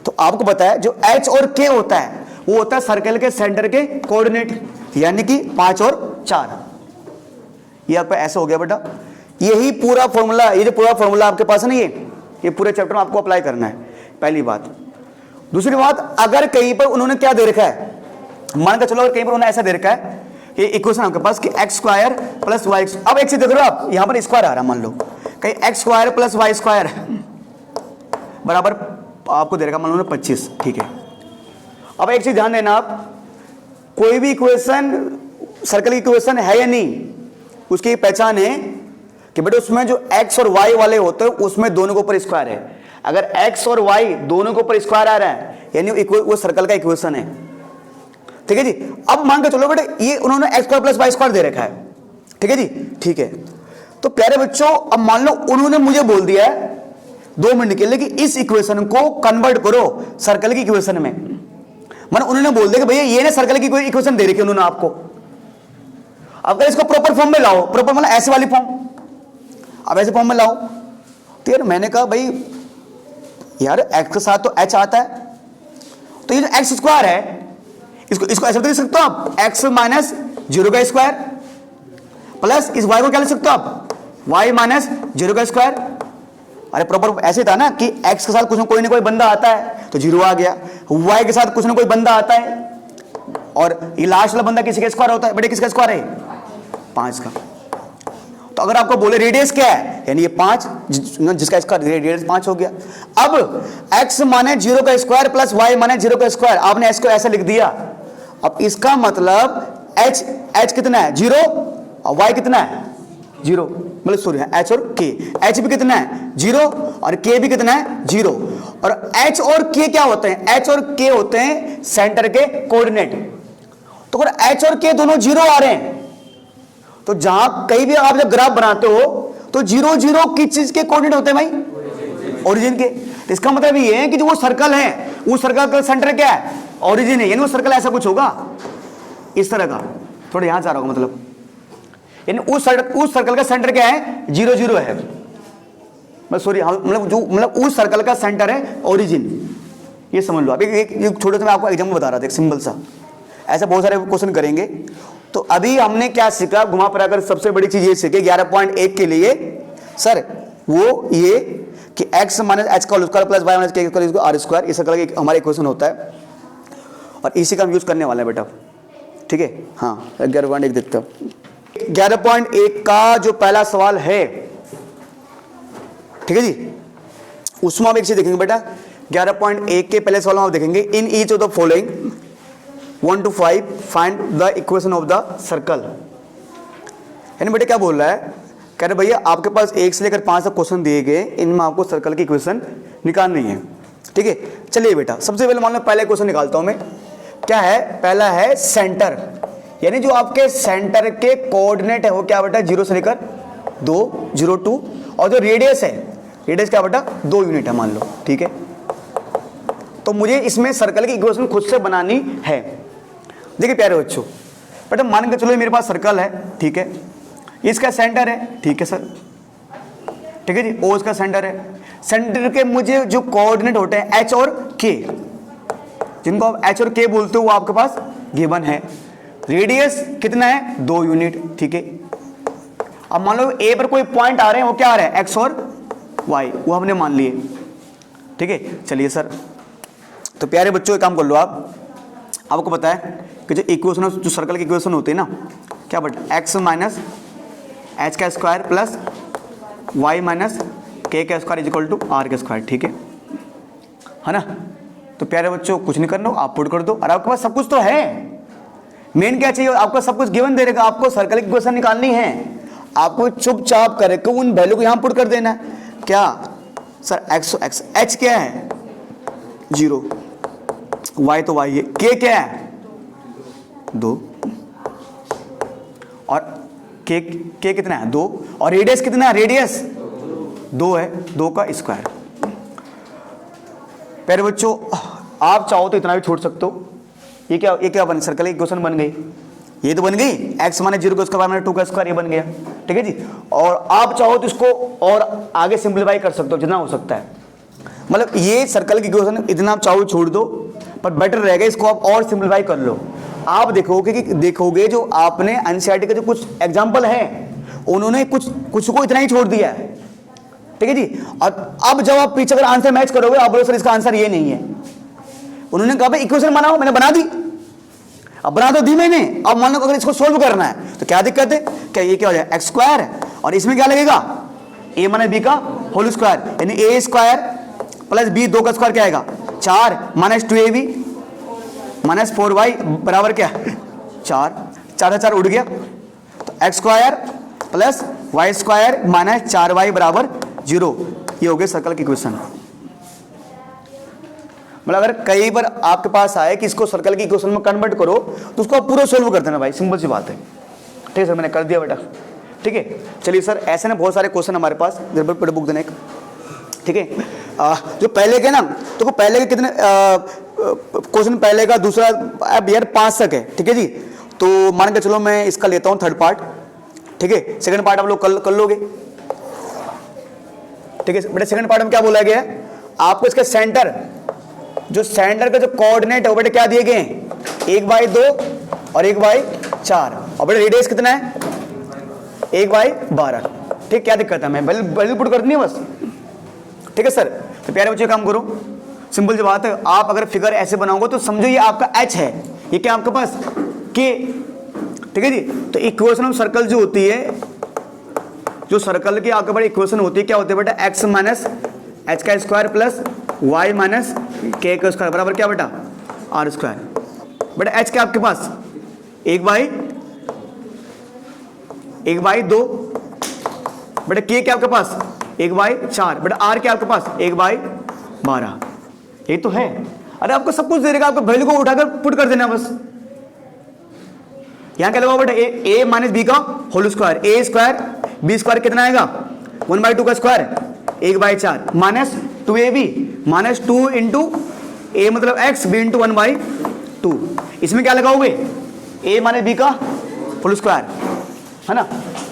तो आपको बताया जो h और k होता है वो होता है सर्कल के सेंटर के कोऑर्डिनेट, यानी कि 5 और 4। ये आपका ऐसा हो गया बेटा, यही पूरा फॉर्मूला, ये जो पूरा फॉर्मूला आपके पास है ना, ये पूरे चैप्टर में आपको अप्लाई करना है, पहली बात। दूसरी बात, अगर कहीं पर उन्होंने क्या दे रखा है, मान के चलो अगर कहीं पर उन्होंने ऐसा दे रखा है कि इक्वेशन आपके पास कि एक्स स्क्वायर प्लस वाई, अब एक चीज देख रहे हो आप, यहां पर स्क्वायर आ रहा है, मान लो कहीं x square plus y square बराबर आपको दे रखा, मान लो 25, ठीक है। अब एक चीज ध्यान देना, आप कोई भी इक्वेशन सर्कल की इक्वेशन है या नहीं, उसकी पहचान है कि बेटा उसमें जो x और y वाले होते हैं उसमें दोनों के ऊपर स्क्वायर है। अगर x और y दोनों के ऊपर स्क्वायर आ रहा है यानी वो सर्कल का इक्वेशन है, ठीक है जी। अब मान के चलो बेटा ये उन्होंने x square plus y square दे रखा है, ठीक है जी, ठीक है। तो प्यारे बच्चों अब मान लो उन्होंने मुझे बोल दिया है 2 मिनट के लिए कि इस इक्वेशन को कन्वर्ट करो सर्कल की इक्वेशन में, मतलब उन्होंने बोल दिया कि भैया ये ना सर्कल की कोई इक्वेशन दे रखी है उन्होंने आपको, अगर इसको प्रॉपर फॉर्म में लाओ, प्रॉपर मतलब ऐसे वाली फॉर्म, अब ऐसे फॉर्म में लाओ। तो यार मैंने कहा भाई यार एक्स के साथ तो एच आता है, तो ये जो एक्स स्क्वायर है इसको ऐसे लिख सकते हो आप, एक्स माइनस 0 का स्क्वायर प्लस इस वाई को क्या लिख सकते हो आप, वाई माइनस 0 का स्क्वायर। अरे प्रॉपर ऐसे था ना कि एक्स के साथ कुछ ना कोई बंदा आता है तो 0 आ गया, वाई के साथ कुछ ना कोई बंदा आता है और ये लास्ट वाला बंदा किसी का स्क्वायर होता है। बेटे किसका स्क्वायर है, 5 का। तो अगर आपको बोले रेडियस क्या है, यानी ये 5 जिसका इसका रेडियस 5 हो गया। अब x माने 0 का स्क्वायर प्लस y माने 0 का स्क्वायर, आपने s को ऐसे लिख दिया। अब इसका मतलब h कितना है 0 और y कितना है 0, मतलब सॉरी h और k, h भी कितना है 0 और k भी कितना है 0। और h और k क्या होते हैं, h और k होते हैं सेंटर के कोऑर्डिनेट। तो अगर h और k दोनों 0 आ रहे हैं तो जहां कहीं भी आप जब ग्राफ बनाते हो तो 0 0 किस चीज के कोऑर्डिनेट होते हैं भाई, ओरिजिन के। तो इसका मतलब ये है कि जो वो सर्कल है उस सर्कल का सेंटर क्या है, ओरिजिन है, यानी वो सर्कल ऐसा कुछ होगा इस तरह का, थोड़ा यहां जा रहा होगा, मतलब यानी उस सर्कल का सेंटर क्या है 0 0 है, सॉरी मतलब उस सर्कल का सेंटर है ओरिजिन, ये समझ लो। अभी एक छोटे से मैं आपको एग्जांपल बता रहा था, एक सिंपल सा, ऐसा बहुत सारे क्वेश्चन करेंगे। तो अभी हमने क्या सीखा, घुमा फिरा कर सबसे बड़ी चीज ये सीखी 11.1 के लिए सर वो ये कि x माइनस एच का whole square plus y minus k square r square, इस तरह का हमारा इक्वेशन होता है और इसी का हम यूज करने वाले हैं बेटा, ठीक है। हाँ 11.1 देखते हो। 11.1 का जो पहला सवाल है, ठीक है जी, उसमें हम एक चीज देखेंगे बेटा। 11.1 के पहले सवाल हम देखेंगे, in each of the following 1 to 5 find the equation of the circle. यानी बेटे क्या बोल रहा है, कह रहे भैया आपके पास 1 से लेकर 5 तक क्वेश्चन दिए गए, इनमें आपको सर्कल की इक्वेशन निकालनी है, ठीक है। चलिए बेटा सबसे पहले मान लो पहले क्वेश्चन निकालता हूं मैं। क्या है, पहला है सेंटर, यानी जो आपके सेंटर के कोऑर्डिनेट है वो क्या बेटा 0 से लेकर 2 0 2, और जो रेडियस है, रेडियस क्या बेटा 2 यूनिट है मान लो, ठीक है। तो मुझे इसमें सर्कल की इक्वेशन खुद से बनानी है। देखिए प्यारे बच्चों, बेटा मान के चलो मेरे पास सर्कल है, ठीक है, इसका सेंटर है, ठीक है सर, ठीक है जी, ओ इसका सेंटर है। सेंटर के मुझे जो कोऑर्डिनेट होते हैं एच और के, जिनको आप एच और के बोलते हो वो आपके पास गिवन है। रेडियस कितना है 2 यूनिट, ठीक है। अब मान लो ए पर कोई पॉइंट आ रहे हैं, वो क्या आ रहे हैं एक्स और वाई, वो हमने मान लिए, ठीक है। चलिए सर, तो प्यारे बच्चों एक काम कर लो, आपको पता है कि जो इक्वेशन जो सर्कल की इक्वेशन होती है ना, क्या बेटा एक्स माइनस एच का square plus y minus k का square is equal to r का स्क्वायर, ठीक है ना। तो प्यारे बच्चों कुछ नहीं करना, आप पुट कर दो और आपके पास सब कुछ तो है। मेन क्या चाहिए, आपको सब कुछ गिवन दे देगा, आपको सर्कल की इक्वेशन निकालनी है, आपको चुपचाप करके उन वैल्यू को यहां पुट कर देना है। क्या सर एक्स एच क्या है 0, y तो y है, k क्या है 2, और k कितना है 2, और रेडियस कितना है, रेडियस 2 है, 2 का स्क्वायर। प्यारे बच्चों आप चाहो तो इतना भी छोड़ सकते हो। ये क्या बन, सर्कल की इक्वेशन बन गई, ये तो बन गई x माने 0 का स्क्वायर माने 2 का स्क्वायर, ये बन गया, ठीक है जी। और आप चाहो तो इसको और आगे सिंप्लीफाई कर सकते हो जितना हो सकता है, मतलब ये सर्कल की इक्वेशन इतना आप चाहो छोड़ दो, पर बेटर रहेगा इसको आप और सिंप्लीफाई कर लो। आप देखोगे जो आपने एनसीईआरटी के जो कुछ एग्जांपल हैं उन्होंने कुछ को इतना ही छोड़ दिया है, ठीक है जी। और अब जब आप पीछे अगर आंसर मैच करोगे आप बोलो सर इसका आंसर ये नहीं है, उन्होंने कहा भाई इक्वेशन बनाओ, मैंने बना दी, अब बना तो दी मैंने, अब मान लो अगर इसको सोल्व करना है तो क्या दिक्कत है, क्या ये क्या हो जाए एक्स स्क्वायर और इसमें क्या लगेगा a माइनस बी का होल स्क्वायर, यानी ए स्क्वायर प्लस बी 2 का स्क्वायर क्या आएगा 4 माइनस 2ab माइनस 4y बराबर क्या 4 4 4 उड़ गया, तो x square plus y square minus 4y बराबर 0, ये हो गया सर्कल की इक्वेशन। मतलब अगर कई बार आपके पास आए कि इसको सर्कल की इक्वेशन में कन्वर्ट करो तो उसको आप पूरा सोल्व कर देना भाई, सिंपल सी बात है, ठीक है सर मैंने कर दिया बेटा, ठीक है। चलिए सर ऐसे ना बहुत सारे क्वेश्चन हमारे पास, जरूर बुक देना एक, ठीक है। जो पहले के ना तो पहले के कितने क्वेश्चन, पहले का दूसरा अब यार 5 तक है, ठीक है जी। तो मान के चलो मैं इसका लेता हूँ थर्ड पार्ट, ठीक है, सेकंड पार्ट आप लोग कर लोगे, ठीक है बेटा। सेकंड पार्ट में क्या बोला गया है, आपको इसके सेंटर, जो सेंटर का जो कोऑर्डिनेट है वो बेटा क्या दिए गए हैं, 1/2 और 1/4, और बेटा रेडियस कितना है 1/12। ठीक, क्या दिक्कत है, मैं वैल्यू पुट करनी है बस। ठीक है सर। तो प्यारे बच्चों काम करो, सिंपल सी बात है। आप अगर फिगर ऐसे बनाओगे तो समझो ये आपका एच है, ये क्या आपके पास के। ठीक है जी। तो इक्वेशन ऑफ सर्कल जो होती है, जो सर्कल की आपके पास इक्वेशन होती है, क्या होती है बेटा, एक्स माइनस एच का square plus y minus k का स्क्वायर बराबर क्या बेटा, आर स्क्वायर। बेटा एच क्या आपके पास 1/2, बेटा के क्या आपके पास 1/4, बेटा आर क्या आपके पास 1/12। ये तो है। अरे आपको सब कुछ दे देगा, आपको वैल्यू को उठाकर पुट कर देना बस। यहां क्या लगाओ बेटा, ए माइनस बी का whole square, a square b square कितना आएगा 1/2 का square 1/4 minus 2ab minus 2 into a मतलब x, b इंटू 1/2। इसमें क्या लगाओगे, a माइनस बी का होल स्क्वायर है ना,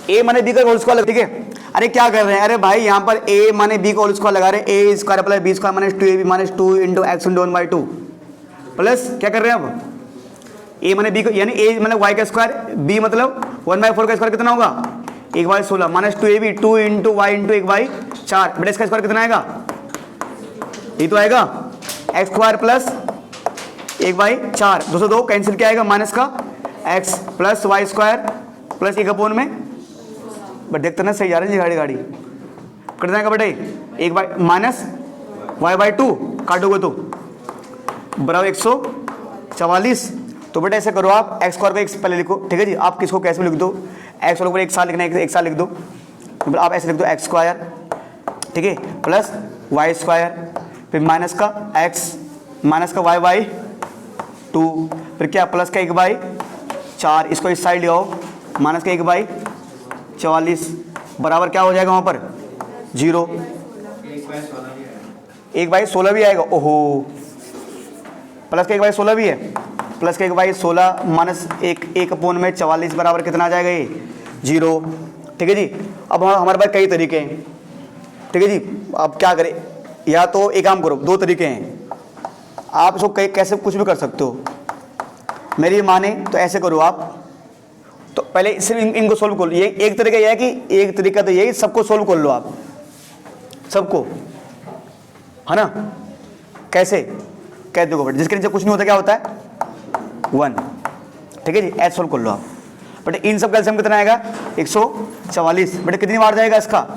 a माइनस बी का होल स्क्वायर। ठीक है। अरे क्या कर रहे हैं, अरे भाई यहाँ पर a माने b का होल स्क्वायर लगा रहे हैं, a square plus b square minus 2ab minus 2 into x into 1/2 plus क्या कर रहे हैं अब a माने b को, यानी a मतलब y का स्क्वायर, b मतलब 1/4 का स्क्वायर कितना होगा 1/16 minus 2ab 2 into y into 1/4। बेटा इसका स्क्वायर कितना आएगा, ये तो आएगा x स्क्वायर प्लस 1/4, 202 कैंसिल क्या आएगा माइनस का x plus y square plus 1/, but देखते ना सही आ रही है गाड़ी कर देगा बेटे 1 माइनस y/2 काटोगे तो बराबर 144। तो बेटा ऐसे करो आप x स्क्वायर को एक पहले लिखो। ठीक है जी। आप किसको कैसे लिख दो, x वाले को एक साल लिखना है, एक साल लिख दो, तो आप ऐसे लिख दो x स्क्वायर, ठीक है, प्लस y स्क्वायर, फिर माइनस का x माइनस का y/2, फिर क्या प्लस का 1/4, इसको इस साइड ले आओ, माइनस का 1/44 बराबर क्या हो जाएगा वहां पर 0, 1/16 भी आएगा। ओहो, प्लस का 1/16 भी है, प्लस का 1/16 माइनस 1/44 बराबर कितना आ जाएगा ये 0। ठीक है जी। अब हमारे पास कई तरीके हैं। ठीक है जी। अब क्या करें, या तो एक काम करो, दो तरीके हैं, आप इसको कैसे कुछ भी कर सकते हो, मेरी माने तो ऐसे करो आप। तो पहले सिर्फ इनको सोल्व कर लो। ये एक तरीका यह है कि एक तरीका तो यही, सबको सोल्व कर लो आप, सबको, है ना। कैसे कह दो बेटा, जिसके नीचे कुछ नहीं होता क्या होता है 1। ठीक है जी। ऐसे सोल्व कर लो आप। बेटा इन सब का एलसीएम कितना आएगा 144। बेटा कितनी बार जाएगा इसका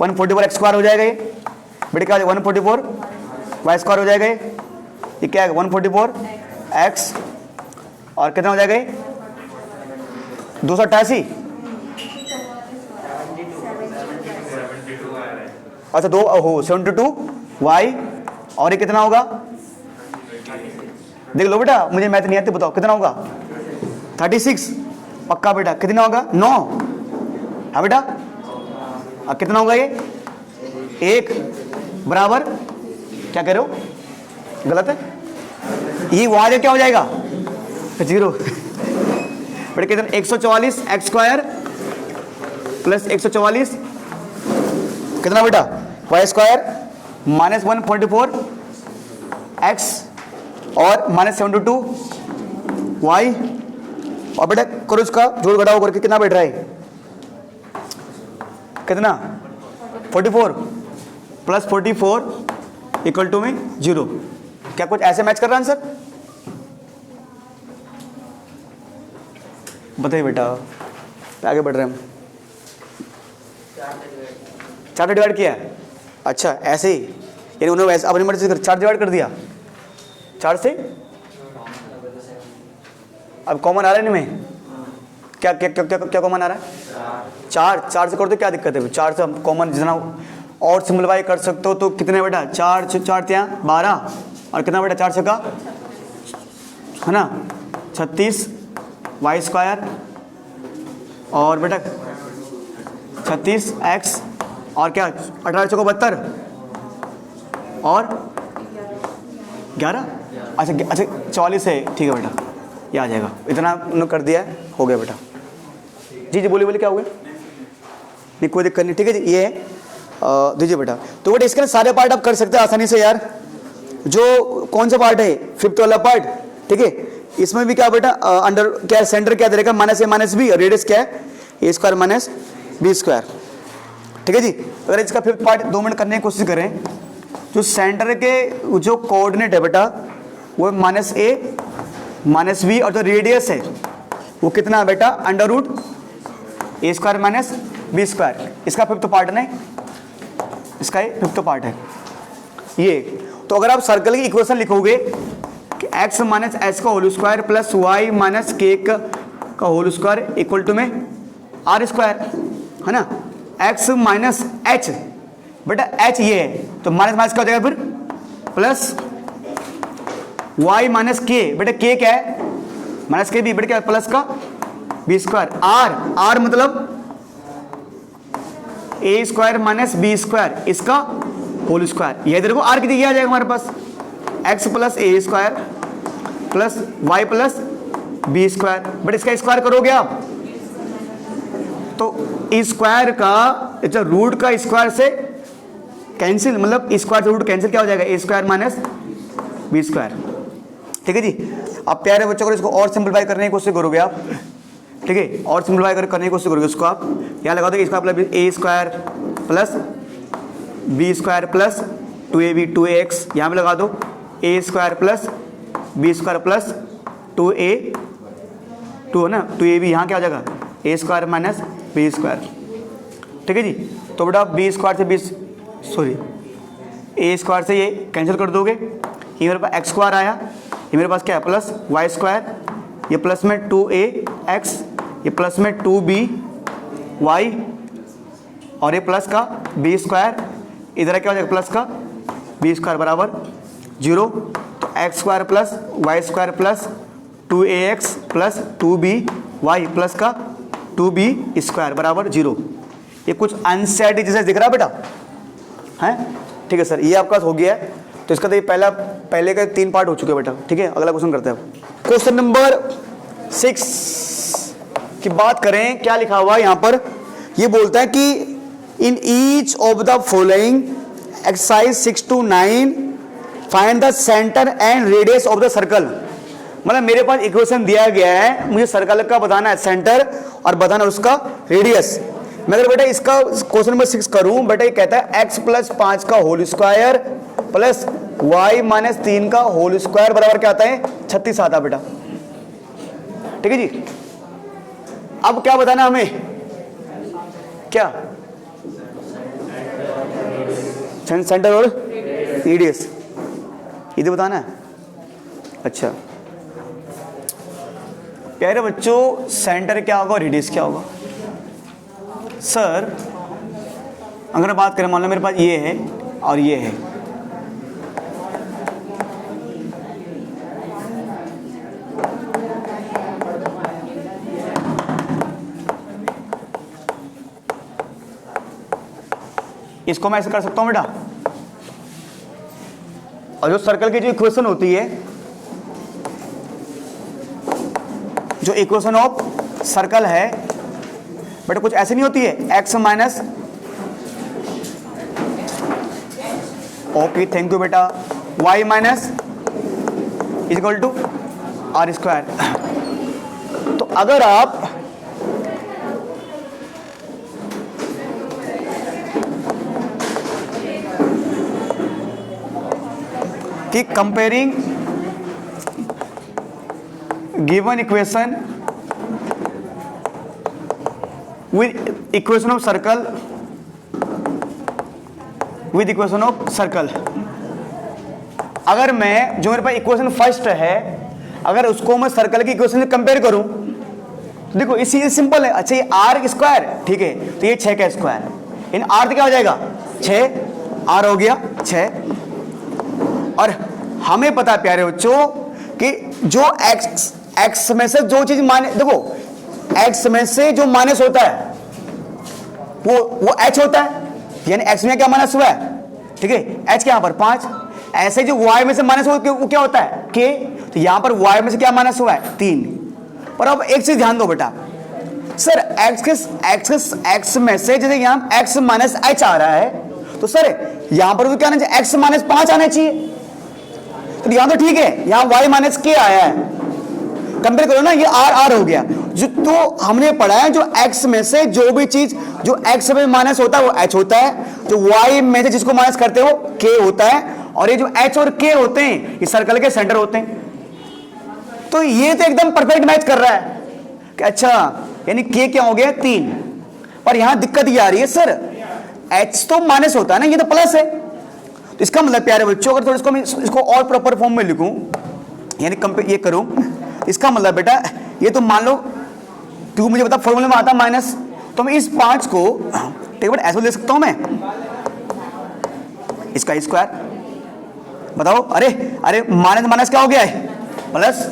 144 एक्स स्क्वायर हो जाएगा ये। बेटा क्या 144 वाई स्क्वायर हो जाएगा ये क्या है 144 एक्स, और कितना हो जाएगा ये 288। अच्छा 2 हो 72 वाई, और ये कितना होगा देख लो बेटा, मुझे मैथ नहीं आती, बताओ कितना होगा 36 पक्का बेटा, कितना होगा 9, हाँ बेटा। अब कितना होगा ये 1 बराबर क्या कह रहे हो, गलत है, ये वहां क्या हो जाएगा 0। बेटा कितना 144 एक्स स्क्वायर प्लस 144 कितना बेटा वाई स्क्वायर माइनस 144 एक्स और माइनस 72 वाई, और बेटा करो इसका जोड़ घटाओ करके कितना बैठ रहा है, कितना 44 प्लस 44 इक्वल टू में 0। क्या कुछ ऐसे मैच कर रहा है आंसर, बताइए बेटा, आगे बढ़ रहे हैं हम। 4 से डिवाइड किया है, अच्छा ऐसे ही, यानी उन्होंने वैसे अपनी मर्जी से 4 डिवाइड कर दिया 4 से। अब कॉमन आ रहा है इनमें, क्या क्या क्या क्या, क्या कॉमन आ रहा है 4 से कर दो, क्या दिक्कत है 4 से हम कॉमन जितना और सिंपलीफाई कर सकते हो। तो कितने बेटा 4 4 12, और कितना बेटा 4 का है ना 36 वाई स्क्वायर, और बेटा 36 एक्स, और क्या 18 को 72 और 11, अच्छा 44 है, ठीक है बेटा ये आ जाएगा, इतना उन्होंने कर दिया है, हो गया बेटा। जी जी बोलिए बोलिए क्या हो गया, नहीं कोई दिक्कत नहीं, ठीक है जी। ये दीजिए बेटा। तो बेटा इसके सारे पार्ट आप कर सकते हैं आसानी से यार। जो कौन सा पार्ट है, फिफ्थ वाला पार्ट, ठीक है। इसमें भी क्या बेटा अंडर क्या सेंटर क्या दे रहेगा, माइनस ए माइनस बी, और रेडियस क्या है ए स्क्वायर माइनस बी स्क्वायर, ठीक है जी। अगर इसका फिफ्थ पार्ट 2 मिनट करने की कोशिश करें, जो सेंटर के जो कोऑर्डिनेट है बेटा वो माइनस ए माइनस बी, और जो रेडियस है वो कितना है बेटा अंडर रूट ए स्क्वायर माइनस बी स्क्वायर। इसका फिफ्थ पार्ट नहीं, इसका ये फिफ्थ पार्ट है ये। तो अगर आप सर्कल की इक्वेशन लिखोगे कि x माइनस एच का whole square plus y minus k का होल स्क्वायर इक्वल टू में आर स्क्वायर, है ना। x माइनस एच, बेटा h ये है तो माइनस माइनस क्या हो जाएगा फिर प्लस y माइनस के, बेटा k क्या है माइनस के बी, बेटा क्या प्लस का बी स्क्वायर, r मतलब a square minus b square इसका होल स्क्वायर। यह देखो r की जगह आ जाएगा हमारे पास x plus a square plus y plus b square, but इसका स्क्वायर करोगे आप तो स्क्वायर का जब रूट का स्क्वायर से कैंसिल, मतलब स्क्वायर से रूट कैंसिल क्या हो जाएगा a square minus b square, ठीक है जी। अब प्यारे बच्चों को इसको और सिंपलीफाई करने की कोशिश करोगे आप, ठीक है, और सिंपलीफाई करने की कोशिश करोगे उसको आप यहाँ लगा दो square plus a square plus b square plus 2ab 2ax, यहाँ पे लगा दो a square plus b square plus 2 है ना 2ab, यहाँ क्या हो जाएगा a square minus b square, ठीक है जी। तो बेटा बी स्क्वायर से ए स्क्वायर से ये कैंसिल कर दोगे, ये मेरे पास एक्स स्क्वायर आया, ये मेरे पास क्या है प्लस वाई स्क्वायर, ये प्लस में 2ax, ये प्लस में 2by, और ये प्लस का बी स्क्वायर, इधर क्या हो जाएगा प्लस का बी स्क्वायर बराबर 0। तो x square plus y square plus 2ax plus 2by plus का 2b स्क्वायर बराबर 0। ये कुछ अनसेट जैसे दिख रहा है बेटा, है ठीक है सर, ये आपका हो गया है। तो इसका तो ये पहले के 3 पार्ट हो चुके हैं बेटा, ठीक है। अगला क्वेश्चन करते हैं। क्वेश्चन नंबर 6 की बात करें, क्या लिखा हुआ है यहाँ पर, ये बोलता है कि in each of the following exercise 6 to 9 find the centre and radius of the circle. मतलब मेरे पास इक्वेशन दिया गया है, मुझे सर्कल का बताना है सेंटर और बताना उसका रेडियस। मैं अगर बेटा इसका क्वेश्चन नंबर 6 करूं, बेटा ये कहता है x प्लस 5 का whole square plus y minus 3 का होल स्क्वायर बराबर क्या आता है 36 आता बेटा, ठीक है जी। अब क्या बताना हमें, क्या सेंटर और रेडियस ये बताना है। अच्छा प्यारे बच्चों, सेंटर क्या होगा और रेडियस क्या होगा। सर अगर बात करें, मान लो मेरे पास ये है और ये है, इसको मैं ऐसे कर सकता हूं बेटा, और जो सर्कल की जो इक्वेशन होती है, जो इक्वेशन ऑफ सर्कल है बेटा कुछ ऐसे नहीं होती है, x minus, okay thank you बेटा, y minus equal to r square. तो अगर आप कि comparing given equation with equation of circle with equation of circle, अगर मैं जो मेरे पास इक्वेशन फर्स्ट है अगर उसको मैं सर्कल की इक्वेशन से कंपेयर करूं तो देखो इसी सिंपल है। अच्छा ये आर स्क्वायर, ठीक है, तो ये 6 का स्क्वायर, इन आर तो क्या हो जाएगा 6, आर हो गया 6। और हमें पता है प्यारे बच्चों कि जो एक्स में से जो चीज माइनस, देखो एक्स में से जो माइनस होता है वो एच होता है, यानी एक्स में क्या माइनस हुआ है, ठीक है, एच के यहां पर 5। ऐसे जो वाई में से माइनस हुआ वो क्या होता है के, तो यहां पर वाई में से क्या माइनस हुआ है 3। पर अब एक चीज ध्यान दो बेटा, सर एक्स में से जैसे यहां एक्स माइनस एच आ रहा है तो सर यहां पर भी क्या आना चाहिए, x माइनस 5 आना चाहिए। तो यहां तो ठीक है, यहां y माइनस के आया है, कंपेयर करो ना, ये r हो गया। जो तो हमने पढ़ा है जो x में से जो भी चीज जो x में माइनस होता है वो h होता है, जो y में से जिसको माइनस करते हो k होता है, और ये जो h और k होते हैं ये सर्कल के सेंटर होते हैं। तो ये तो एकदम परफेक्ट मैच कर रहा है कि अच्छा यानी k क्या हो गया 3। पर यहां दिक्कत ये आ रही है सर h तो माइनस होता है ना, ये तो प्लस है। तो इसका मतलब प्यारे बच्चों अगर थोड़ा इसको और प्रॉपर फॉर्म में लिखूं यानी कंपेयर ये करूं, इसका मतलब बेटा ये तो मान लो क्योंकि मुझे पता फॉर्मूले में आता माइनस, तो मैं इस 5 को ठीक है ऐसे ले सकता हूं मैं, इसका स्क्वायर। बताओ अरे अरे माइनस माइनस क्या हो गया है प्लस,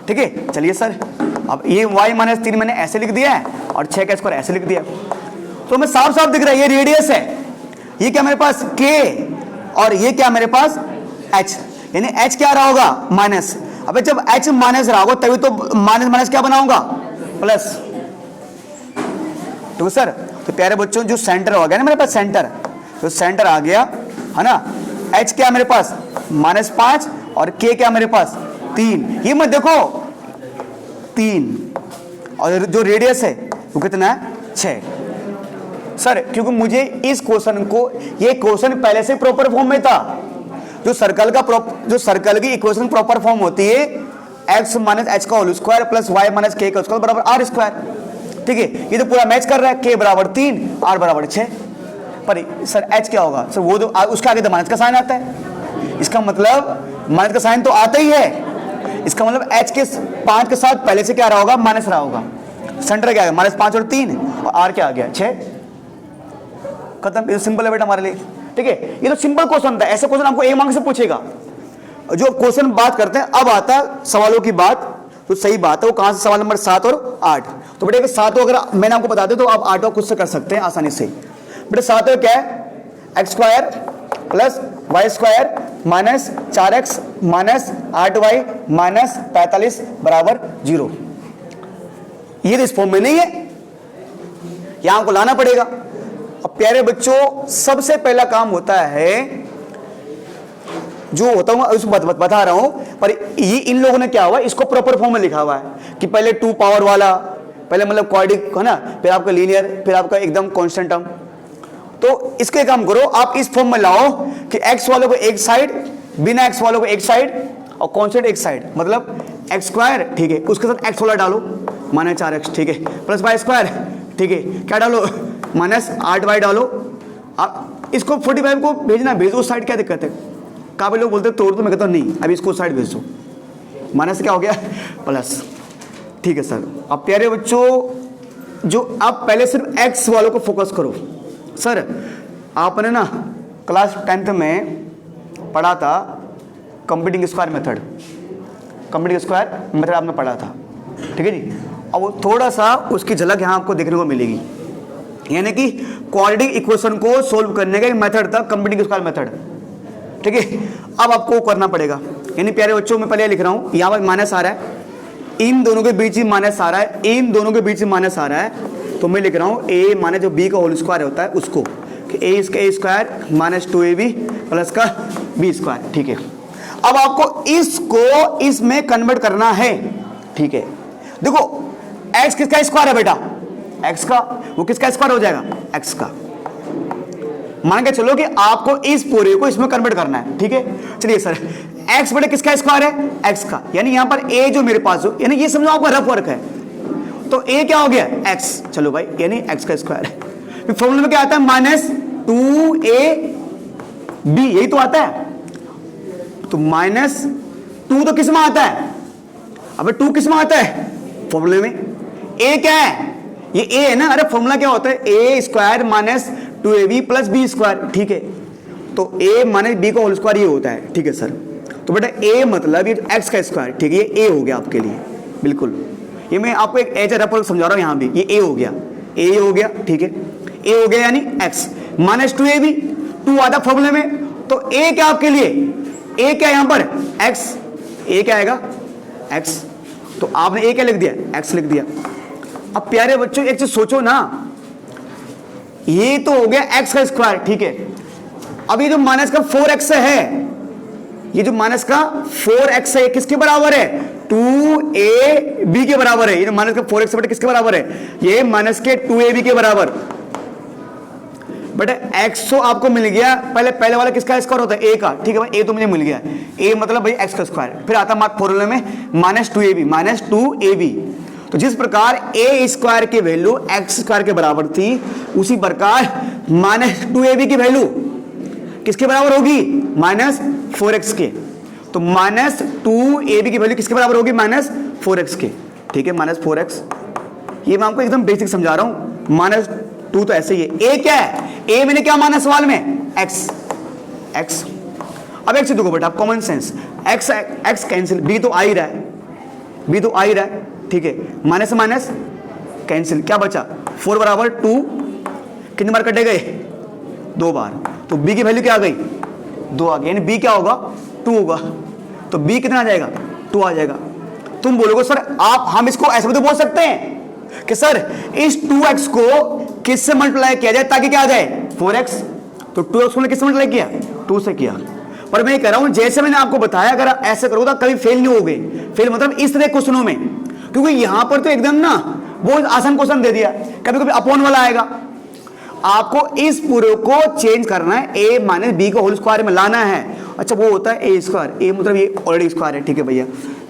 ठीक है। चलिए सर अब ये y माइनस 3 मैंने ऐसे लिख दिया है और 6 का स्क्वायर ऐसे लिख दिया, तो मैं साफ साफ दिख रहा है ये रेडियस है, ये क्या मेरे पास k और ये क्या मेरे पास h, यानी h क्या रहा होगा माइनस। अबे जब h माइनस रहा होगा तभी तो माइनस माइनस क्या बनाऊंगा प्लस, तो सर तो प्यारे बच्चों जो सेंटर हो गया ना मेरे पास सेंटर, तो सेंटर आ गया है ना, h क्या मेरे पास -5 और k क्या मेरे पास 3, ये मत देखो 3, और जो रेडियस है वो कितना है 6। सर क्योंकि मुझे इस क्वेश्चन को, ये क्वेश्चन पहले से प्रॉपर फॉर्म में था, जो सर्कल की इक्वेशन प्रॉपर फॉर्म होती है x माइनस h का whole square plus y minus k का स्क्वायर बराबर r स्क्वायर, ठीक है। ये तो पूरा मैच कर रहा है, k बराबर 3 r बराबर 6। पर सर h क्या होगा सर, वो तो उसके आगे तो माइनस का साइन आता है, इसका मतलब माइनस का साइन तो आता ही है, इसका मतलब h के 5 के साथ पहले से क्या रहा होगा माइनस रहा होगा, सेंटर क्या आ गया -5 और 3 और r क्या आ गया 6, खत्म। ये सिंपल है बेटा हमारे लिए, ठीक है। ये तो सिंपल क्वेश्चन था, ऐसे क्वेश्चन आपको 1 मार्क्स से पूछेगा। जो क्वेश्चन बात करते हैं अब आता है सवालों की बात, तो सही बात है वो कहां से, सवाल नंबर 7 और 8। तो बेटे 7 अगर मैंने आपको बता दे तो आप 8 खुद से कर सकते हैं आसानी से। बेटे 7 क्या है x square plus y square minus 4x minus 8y minus 45 बराबर 0। ये तो इस फॉर्म में नहीं है, यहां आपको लाना पड़ेगा। अब प्यारे बच्चों सबसे पहला काम होता है जो होता हूं उसको बता रहा हूं, पर ये इन लोगों ने क्या हुआ इसको प्रॉपर फॉर्म में लिखा हुआ है कि पहले 2 पावर वाला, पहले मतलब क्वाड्रिक है ना, फिर आपका लीनियर, फिर आपका एकदम कांस्टेंट टर्म। तो इसके काम करो आप इस फॉर्म में लाओ कि x वालों को एक साइड, बिना x वालों को एक साइड और कांस्टेंट एक साइड, मतलब x स्क्वायर, ठीक है, उसके साथ x वाला डालो -4x, ठीक है, प्लस y स्क्वायर, ठीक है, क्या डालो -8y डालो। अब इसको 45 को भेजना भेजो उस साइड, क्या दिक्कत है। काफी लोग बोलते तोड़ दो, मैं कहता हूँ नहीं अभी इसको उस साइड भेज दो, माइनस क्या हो गया प्लस, ठीक है सर। अब प्यारे बच्चों जो आप पहले सिर्फ x वालों को फोकस करो। सर आपने ना क्लास 10th में पढ़ा था computing square method, computing square method आपने पढ़ा था, ठीक है जी। अब वो थोड़ा सा उसकी झलक यहाँ आपको देखने को मिलेगी, यानी कि क्वाड्रेटिक इक्वेशन को सोल्व करने का एक मेथड था कंप्यूटिंग स्क्वायर मेथड, ठीक है। अब आपको करना पड़ेगा, यानी प्यारे बच्चों में पहले लिख रहा हूँ, यहाँ पर माइनस आ रहा है, इन दोनों के बीच ही माइनस आ रहा है, इन दोनों के बीच ही माइनस आ रहा है, तो मैं लिख रहा हूँ a माइनस जो b का होल स्क्वायर होता है उसको कि a इसका a square minus 2ab plus का b स्क्वायर, ठीक है। अब आपको इसको इसमें कन्वर्ट करना है, ठीक है। देखो x किसका स्क्वायर है बेटा, x का, वो किसका स्क्वायर हो जाएगा x का। मान के चलो कि आपको इस पूरे को इसमें कन्वर्ट करना है, ठीक है। चलिए सर x बटे किसका स्क्वायर है x का, यानी यहां पर a जो मेरे पास हो, यानी ये समझो आपका रफ वर्क है, तो a क्या हो गया x, चलो भाई यानी x का स्क्वायर है। फॉर्मूला में क्या आता है -2ab, यही तो आता है। तो -2 तो किस में आता है, अबे 2 किस में आता है फॉर्मूले में, a क्या है ये a है ना, अरे फॉर्मूला क्या होता है a square minus 2ab plus b square, ठीक है। तो a माइनस b का होल स्क्वायर ये होता है, ठीक है सर। तो बेटा a मतलब ये x का स्क्वायर, ठीक है, ये a हो गया आपके लिए, बिल्कुल। ये मैं आपको एक एज रफ समझा रहा हूं, यहां भी ये a हो गया, a हो गया, ठीक है, a हो गया यानी x माइनस 2ab, 2 आता फॉर्मूले में, तो a क्या आपके लिए, a क्या यहां पर x, a क्या आएगा x, तो आपने a क्या लिख दिया x लिख दिया। अब प्यारे बच्चों एक चीज सोचो ना, ये तो हो गया x का स्क्वायर, ठीक है। अब ये जो माइनस का 4x है, ये जो माइनस का 4x है, किसके बराबर है? 2ab के बराबर है। ये जो माइनस का 4x बेटा किसके बराबर है? ये माइनस के 2ab के बराबर। बेटा x तो आपको मिल गया, पहले वाला किसका स्क्वायर होता है? a का, ठीक है भाई, a तो मुझे मिल गया, a मतलब भाई x का स्क्वायर। फिर आता मार्क फॉर्मूले में माइनस 2ab। तो जिस प्रकार a स्क्वायर की वैल्यू x स्क्वायर के बराबर थी, उसी प्रकार माइनस 2ab की वैल्यू किसके बराबर होगी? माइनस 4x के। तो माइनस 2ab की वैल्यू किसके बराबर होगी? माइनस 4x के, ठीक है, माइनस 4x। ये मैं आपको एकदम बेसिक समझा रहा हूं। माइनस 2 तो ऐसे ही है। a क्या है? a मैंने क्या माना सवाल में? x। अब x से देखो बेटा, common sense, x cancel, b तो आ ही रहा है, ठीक है, माइनस से माइनस कैंसिल, क्या बचा? 4 बराबर 2, कितने बार कटे गए? 2 बार। तो b की वैल्यू क्या आ गई? 2 आ गई, यानी b क्या होगा? 2 होगा। तो b कितना आ जाएगा? 2 आ जाएगा। तुम बोलोगे सर हम इसको ऐसे भी तो बोल सकते हैं कि सर इस 2x को किससे मल्टीप्लाई किया जाए ताकि क्या आ जाए? 4x। तो 2x को किससे मल्टीप्लाई किया? 2 से किया। पर मैं कह रहा हूं जैसे मैंने आपको बताया, अगर आप ऐसे करोगे तो कभी फेल नहीं होगे। फेल मतलब इस तरह क्वेश्चनों में, क्योंकि यहां पर तो एकदम ना बहुत आसान क्वेश्चन दे दिया, कभी कभी अपॉन वाला आएगा। आपको इस पूरे को चेंज करना है, a माइनस बी को होल स्क्वायर में लाना है। अच्छा वो होता है a स्क्वायर, a मतलब ये ऑलरेडी स्क्वायर है, ठीक है भैया।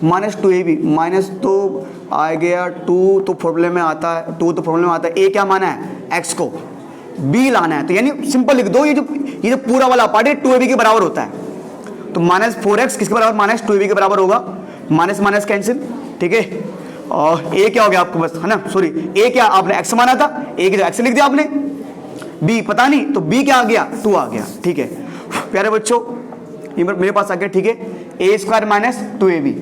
माइनस 2ab, माइनस तो आ गया, 2 तो फॉर्मूले में आता है, 2 तो फॉर्मूले में आता है। a क्या माना है? x को, b लाना है। तो यानी सिंपल लिख दो, ये जो पूरा वाला पार्ट है 2ab के बराबर होता है। तो माइनस 4x किसके बराबर? माइनस 2ab के बराबर होगा। माइनस माइनस कैंसिल, ठीक है। और a क्या हो गया आपको बस, है ना, सॉरी, a क्या आपने x माना था, a की जगह x लिख दिया आपने, b पता नहीं, तो b क्या आ गया? 2 आ गया, ठीक है। प्यारे बच्चों ये मेरे पास आ गया, ठीक है, a स्क्वायर माइनस 2ab,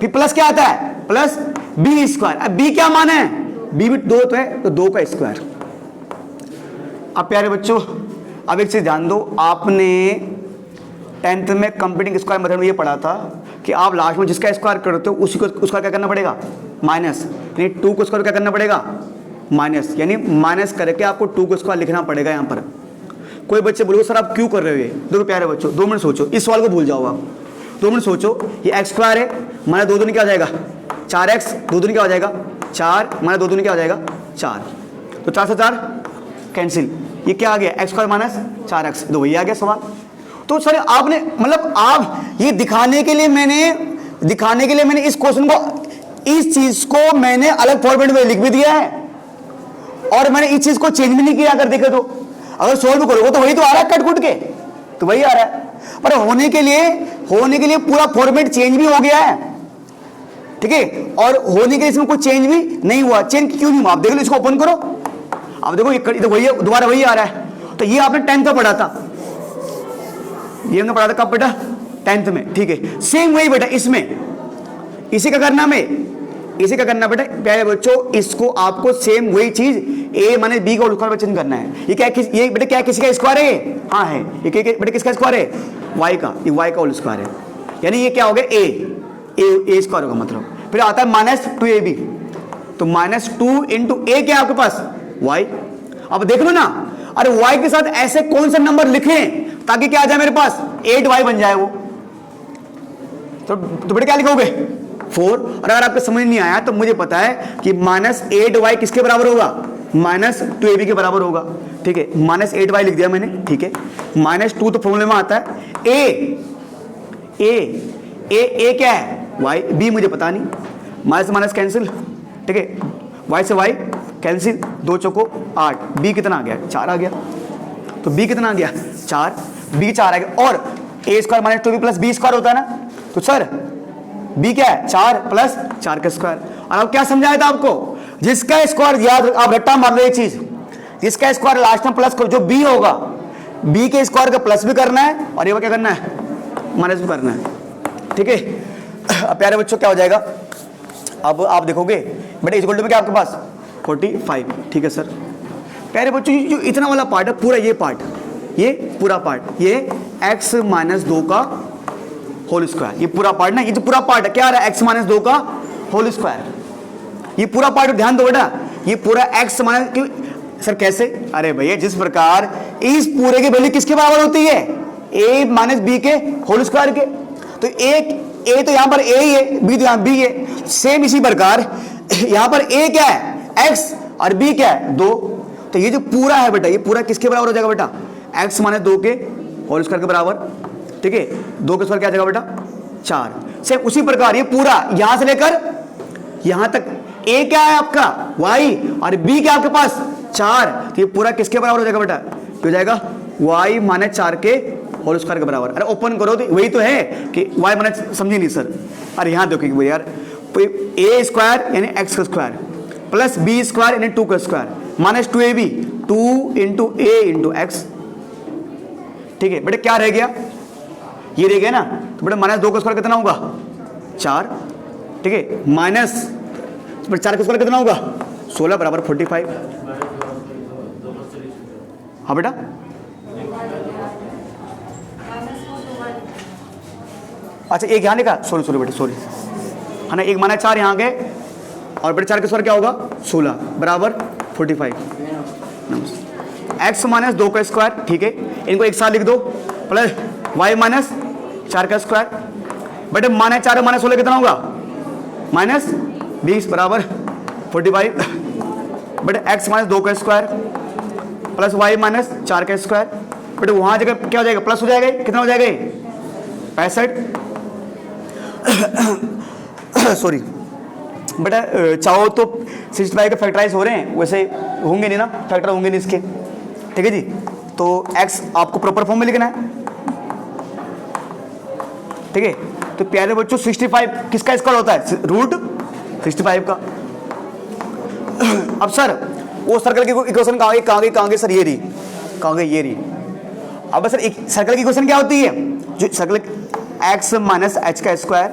फिर प्लस क्या आता है? Plus b square. अब b क्या माना है? b भी 2 तो है, तो 2 का स्क्वायर। अब प्यारे बच्चों अब एक चीज ध्यान दो, आपने 10th में कंप्यूटिंग स्क्वायर मेथड में ये पढ़ा था कि आप लास्ट में जिसका स्क्वायर करते हो उसी को उसका क्या करना पड़ेगा? माइनस। यानी 2 को स्क्वायर क्या करना पड़ेगा? माइनस, यानी माइनस करके आपको 2 को स्क्वायर लिखना पड़ेगा। यहाँ पर कोई बच्चे बोलोगे सर आप क्यों कर रहे हो ये? देखो प्यारे बच्चों 2 मिनट सोचो, इस सवाल को भूल जाओ आप। 2 मिनट सोचो, ये एक्स स्क्वायर है, माना 2 दूनी क्या आ जाएगा? 4x, 2 दूनी क्या हो जाएगा? 4, माना 2 दूनी क्या हो जाएगा? 4। तो 4 से 4 कैंसिल, ये क्या आ गया? एक्स स्क्वायर माइनस 4x, तो वही आ गया सवाल। तो सर आपने मतलब आप ये दिखाने के लिए मैंने इस क्वेश्चन को, इस चीज को मैंने अलग फॉर्मेट में लिख भी दिया है और मैंने इस चीज को चेंज भी नहीं किया। अगर देखे तो अगर सोल्व करोगे तो वही तो आ रहा है, कट कुट के तो वही आ रहा है। पर होने के लिए पूरा फॉर्मेट चेंज भी हो गया है, ठीक है, और होने के लिए इसमें कोई चेंज भी नहीं हुआ। चेंज क्यों नहीं हुआ? आप देख लो, इसको ओपन करो, आप देखो ये वही दोबारा वही आ रहा है। तो ये आपने 10th में पढ़ा था, ये हमने पढ़ा था कब बेटा? 10th में, ठीक है। सेम वही बेटा इसमें इसी का करना बेटा प्यारे बच्चों, इसको आपको सेम वही चीज a माने b का होल स्क्वायर चेंज करना है। ये क्या ये बेटा क्या किसी का स्क्वायर है? हाँ है। ये बेटा किसका स्क्वायर है? y का, ये y का होल स्क्वायर है, यानी ये क्या हो गया? a स्क्वायर होगा मतलब। फिर आता है माइनस 2ab, तो माइनस 2 इंटू a क्या है आपके पास? y। अब देख लो ना, अरे y के साथ ऐसे कौन सा नंबर लिखें ताकि क्या आ जाए मेरे पास? 8y बन जाए वो। तो बेटा क्या लिखोगे? 4। और अगर आपको समझ नहीं आया तो मुझे पता है कि माइनस 8y किसके बराबर होगा? माइनस 2ab के बराबर होगा, ठीक है। माइनस 8y लिख दिया मैंने, ठीक है। माइनस 2 तो फॉर्मूले में आता है a क्या है? y, b मुझे पता नहीं, माइनस माइनस कैंसिल, ठीक है, y से y कैंसिल, 2 चौको 8, b कितना आ गया? 4 आ गया। तो b कितना आ गया? 4, b 4 आ गया। और a square minus 2b plus b square होता है ना, तो सर b क्या है? 4 प्लस 4 का स्क्वायर। और अब क्या समझाया था आपको? जिसका स्क्वायर, याद आप रट्टा मार लो ये चीज, जिसका स्क्वायर लास्ट में प्लस करो, जो b होगा b के स्क्वायर का प्लस भी करना है और ये क्या करना है? माइनस भी करना है, ठीक है। अब प्यारे बच्चों क्या हो जाएगा? अब आप देखोगे बेटा इस गोल्ड में क्या आपके पास? 45, ठीक है सर। प्यारे बच्चों जो इतना वाला पार्ट है, पूरा ये पार्ट, ये पूरा पार्ट, ये x माइनस 2 का होल स्क्वायर, ये पूरा पार्ट ना, ये जो पूरा पार्ट है क्या आ रहा है? x माइनस 2 का होल स्क्वायर। ये पूरा पार्ट ध्यान दो बेटा, ये पूरा x माइनस, सर कैसे? अरे भैया जिस प्रकार इस पूरे की वैल्यू किसके बराबर होती है, a माइनस बी के होल स्क्वायर के, तो एक a तो यहां पर a ही है, b तो यहां b है। सेम इसी प्रकार यहां पर a क्या है, x, और b क्या है 2, तो ये जो पूरा है बेटा ये पूरा किसके बराबर हो जाएगा बेटा, x माइनस 2 के होल स्क्वायर के बराबर, ठीक है। 2 के स्क्वायर क्या आ जाएगा बेटा 4। सेम उसी प्रकार ये पूरा यहां से लेकर यहां तक a क्या है आपका y, और b क्या आपके पास 4, तो ये पूरा किसके बराबर हो जाएगा बेटा, हो जाएगा y माइनस 4 के होल स्क्वायर के बराबर। अरे ओपन करो तो वही तो है कि y माइनस, समझे नहीं सर? अरे यहां देखिए भैया यार, a स्क्वायर यानी x का स्क्वायर प्लस b स्क्वायर यानी 2 का square minus 2ab, 2 into a into x, ठीक है बेटा। क्या रह गया, ये रह गया ना, तो बेटा माइनस 2 का स्क्वायर कितना होगा 4, ठीक है, माइनस 4 का स्क्वायर कितना होगा 16 बराबर 45। हाँ बेटा अच्छा एक यहाँ लिखा, सॉरी बेटा सॉरी, है ना, एक माइनस 4 यहाँ गए, और बेटा 4 का स्क्वायर क्या होगा 16 बराबर 45। एक्स माइनस 2 का स्क्वायर, ठीक है, इनको एक साथ लिख दो, प्लस वाई माइनस 4 का स्क्वायर, बेटे माइनस 4 माइनस 16 कितना होगा माइनस 20 बराबर 45। बेटे एक्स माइनस 2 का स्क्वायर प्लस वाई माइनस 4 का स्क्वायर, बेटे वहां जगह क्या हो जाएगा प्लस हो जाएगा, कितना हो जाएगा 65। सॉरी बेटा चाहो तो 65 के फैक्टराइज हो रहे हैं, वैसे होंगे नहीं ना, फैक्टर होंगे नहीं इसके, ठीक है जी। तो x आपको प्रॉपर फॉर्म में लिखना है, ठीक है। तो प्यारे बच्चों 65 किसका स्क्वायर होता है, रूट 65 का। अब सर वो सर्कल की इक्वेशन कहाँ गई सर, ये रही, कहाँ गई ये रही। अब सर एक सर्कल की इक्वेशन क्या होती है, जो सर्कल x माइनस एच का square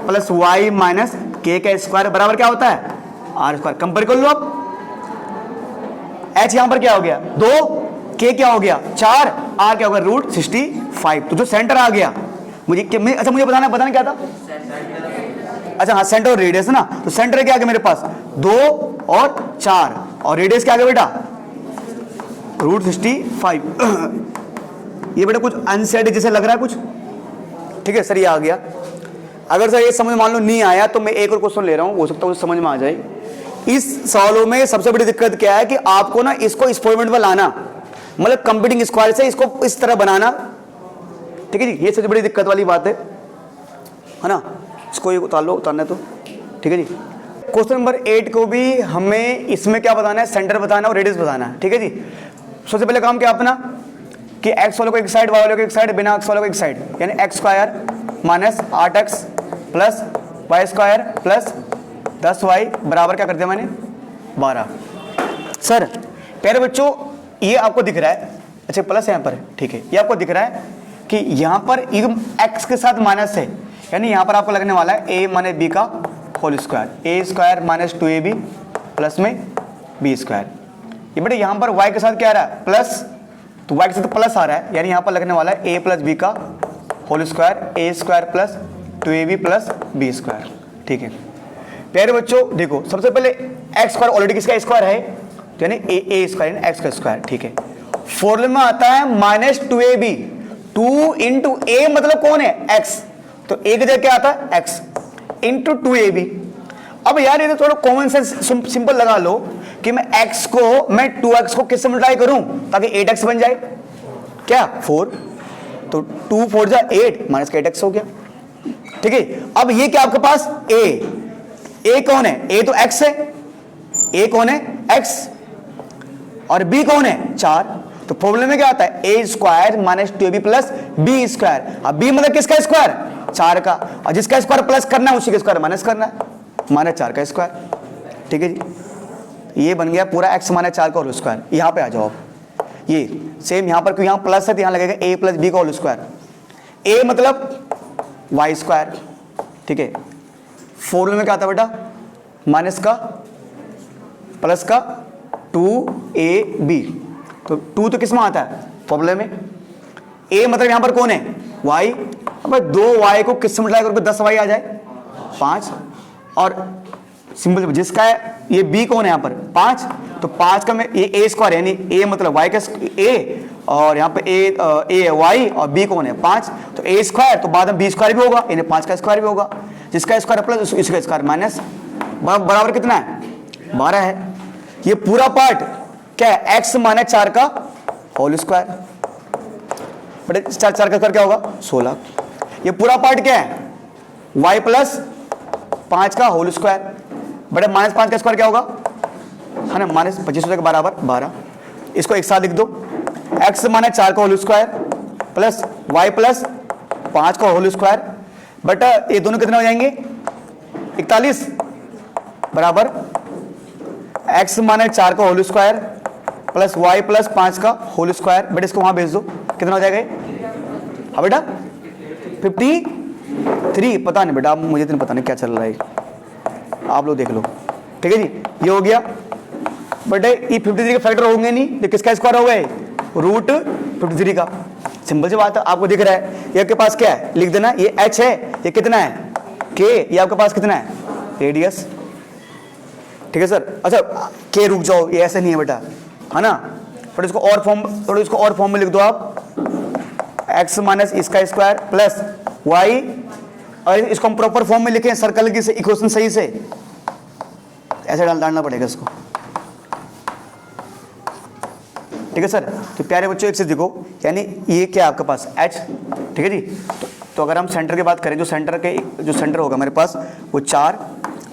plus y minus k का स्क्वायर बराबर क्या होता है आर स्क्वायर। कंपेयर कर लो आप, h यहां पर क्या हो गया 2, k क्या हो गया 4, r क्या होगा रूट 65। तो जो सेंटर आ गया मुझे अच्छा मुझे बताना क्या था, अच्छा हाँ सेंटर और रेडियस ना, तो सेंटर क्या आ गया मेरे पास 2 और 4, और रेडियस क्या आ गया बेटा रूट 65। ये बेटा कुछ अनसेट जैसे लग रहा है कुछ, ठीक है सर ये आ गया। अगर सर ये समझ मान लो नहीं आया तो मैं एक और क्वेश्चन ले रहा हूं, हो सकता है समझ में आ जाए। इस सवालों में सबसे बड़ी दिक्कत क्या है कि आपको ना इसको इस फॉर्मेट में लाना, मतलब कंप्यूटिंग स्क्वायर से इसको इस तरह बनाना, ठीक है जी। ये सबसे बड़ी दिक्कत वाली बात है ना, इसको ये उतारना तो ठीक है जी। क्वेश्चन नंबर 8 को भी हमें इसमें क्या बताना है, सेंटर बताना और रेडियस बताना है, ठीक है जी। सबसे पहले काम क्या अपना कि x वालों को एक साइड, y वालों को एक साइड, बिना x वालों को एक साइड, यानी x square minus 8x plus y square plus 10y बराबर क्या कर दिया मैंने 12। सर प्यारे बच्चों ये आपको दिख रहा है, अच्छा प्लस यहाँ पर, ठीक है, ये आपको दिख रहा है कि यहाँ पर x के साथ माइनस है, यानी यहाँ पर आपको लगने वाला है a माइनस b का whole square, a square minus 2ab plus में b स्क्वायर। ये बेटे यहाँ पर y के साथ क्या आ रहा है प्लस, तो y के साथ प्लस आ रहा है, यानी यहाँ पर लगने वाला है a प्लस बी का whole square, a square plus 2ab plus b square, ठीक है। प्यारे बच्चों देखो सबसे पहले x स्क्वायर ऑलरेडी किसका स्क्वायर है, तो यानी a स्क्वायर यानी x का स्क्वायर, ठीक है। फॉर्मूले में आता है माइनस 2ab, 2 इंटू a मतलब कौन है x, तो a की जगह क्या आता है x इंटू 2ab। अब यार ये तो थोड़ा कॉमन सेंस सिंपल लगा लो कि मैं x को मैं 2x को किससे मल्टीप्लाई करूं ताकि 8x बन जाए, क्या 4, तो 2 4 जा 8 माइनस का 8x हो गया, ठीक है। अब ये क्या आपके पास a कौन है, a तो x है, a कौन है x, और b कौन है 4, तो फॉर्मूले में क्या आता है a square minus 2ab plus b square. अब b मतलब किसका स्क्वायर 4 का, और जिसका स्क्वायर प्लस करना है उसी का स्क्वायर माइनस करना है, माइनस 4 का स्क्वायर, ठीक है जी। ये बन गया पूरा x माइनस 4 का होल स्क्वायर। यहाँ पे आ जाओ, ये सेम यहाँ पर क्यों यहाँ प्लस है तो यहाँ लगेगा a प्लस बी का होल स्क्वायर, a मतलब y स्क्वायर, ठीक है। फॉर्मूले में क्या आता है बेटा माइनस का प्लस का 2ab, तो 2 तो किस में आता है फॉर्मूले में, a मतलब यहाँ पर कौन है y, अब 2y को किस से मल्टीप्लाई करोगे 10y आ जाए 5, और सिंपल, जिसका है ये b कौन है यहाँ पर 5, तो 5 का मैं ये a स्क्वायर यानी a मतलब y का a, और यहाँ पे a है y और b कौन है 5, तो a स्क्वायर तो बाद में b स्क्वायर भी होगा, यानी 5 का स्क्वायर भी होगा, जिसका स्क्वायर प्लस इसका स्क्वायर माइनस, बराबर कितना है 12 है। ये पूरा पार्ट क्या है x माइनस 4 का होल स्क्वायर, बटे 4 का स्क्वायर क्या होगा 16। ये पूरा पार्ट क्या है y प्लस 5 का होल स्क्वायर बटे माइनस 5 का स्क्वायर क्या होगा है ना माइनस 25 के बराबर 12। इसको एक साथ लिख दो, x माइनस 4 का whole square plus y plus 5 का होल स्क्वायर बटा ये दोनों कितने हो जाएंगे 41 बराबर x माइनस 4 का whole square plus y plus 5 का होल स्क्वायर, बेटा इसको वहां भेज दो, कितना हो जाएगा हाँ बेटा 53। पता नहीं बेटा, मुझे इतना पता नहीं क्या चल रहा है, आप लोग देख लो, ठीक है जी। ये हो गया बटे ये 53 के फैक्टर होंगे नहीं, ये किसका स्क्वायर हो गए रूट 53 का। सिंपल सी बात है, आपको दिख रहा है ये आपके पास क्या है लिख देना, ये h है, ये कितना है k, ये आपके पास कितना है रेडियस, ठीक है सर। अच्छा k रुक जाओ, ये ऐसे नहीं है बेटा है ना, थोड़ा इसको और फॉर्म में लिख दो आप, x माइनस इसका स्क्वायर प्लस y, और इसको हम प्रॉपर फॉर्म में लिखें सर्कल की इक्वेशन सही से, ऐसे डालना पड़ेगा इसको, ठीक है सर। तो प्यारे बच्चों एक चीज देखो, यानी ये क्या आपके पास h, ठीक है जी। तो अगर हम सेंटर की बात करें, जो सेंटर होगा मेरे पास वो 4,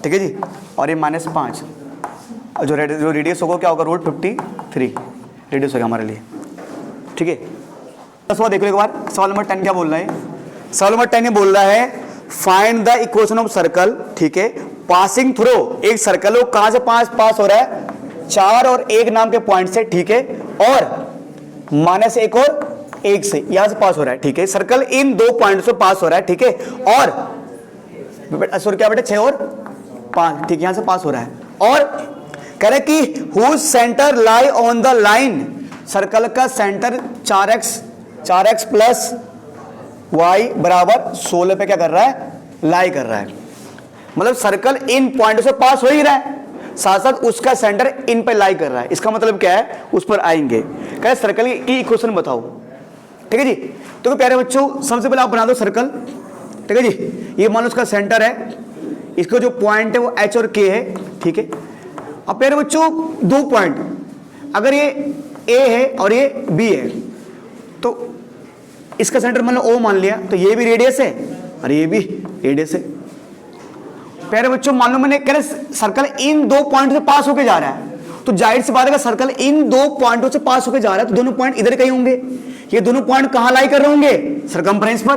ठीक है जी, और ये -5, और जो रेडियस होगा क्या होगा रूट 53 रेडियस होगा हमारे लिए, ठीक है। सवाल देख लो एक बार, सवाल नंबर 10 क्या बोल रहा है, सवाल नंबर 10 ये बोल रहा है find the equation of circle, ठीक है, पासिंग थ्रू एक सर्कल हो, कहां से पास हो रहा है 4 और 1 नाम के पॉइंट से, ठीक है, और -1 और 1 से यहां से पास हो रहा है, ठीक है। सर्कल इन 2 पॉइंट से पास हो रहा है, ठीक है, और सॉरी क्या बेटा 6 और 5, ठीक है, यहां से पास हो रहा है, और कह रहे कि whose centre lie on the line, circle का सेंटर 4x प्लस y बराबर 16 पे क्या कर रहा है लाई कर रहा है, मतलब सर्कल इन पॉइंट से पास हो ही रहा है, साथ साथ उसका सेंटर इन पे लाई कर रहा है, इसका मतलब क्या है उस पर आएंगे। कह सर्कल की इक्वेशन बताओ, ठीक है जी। तो प्यारे बच्चों सबसे पहले आप बना दो सर्कल, ठीक है जी। ये मान लो उसका सेंटर है, इसका जो पॉइंट है वो h और k है, ठीक है। अब प्यारे बच्चों 2 पॉइंट, अगर ये a है और ये b है, तो इसका सेंटर मान लो O मान लिया, तो ये भी रेडियस है और ये भी रेडियस है। प्यारे बच्चों मान लो मैंने कह रहे सर्कल इन 2 पॉइंट से पास होके जा रहा है, तो जाहिर सी बात है सर्कल इन 2 पॉइंटों से पास होके जा रहा है, तो दोनों पॉइंट इधर कहीं होंगे, ये दोनों पॉइंट कहां लाई कर रहे होंगे सर्कमफ्रेंस पर।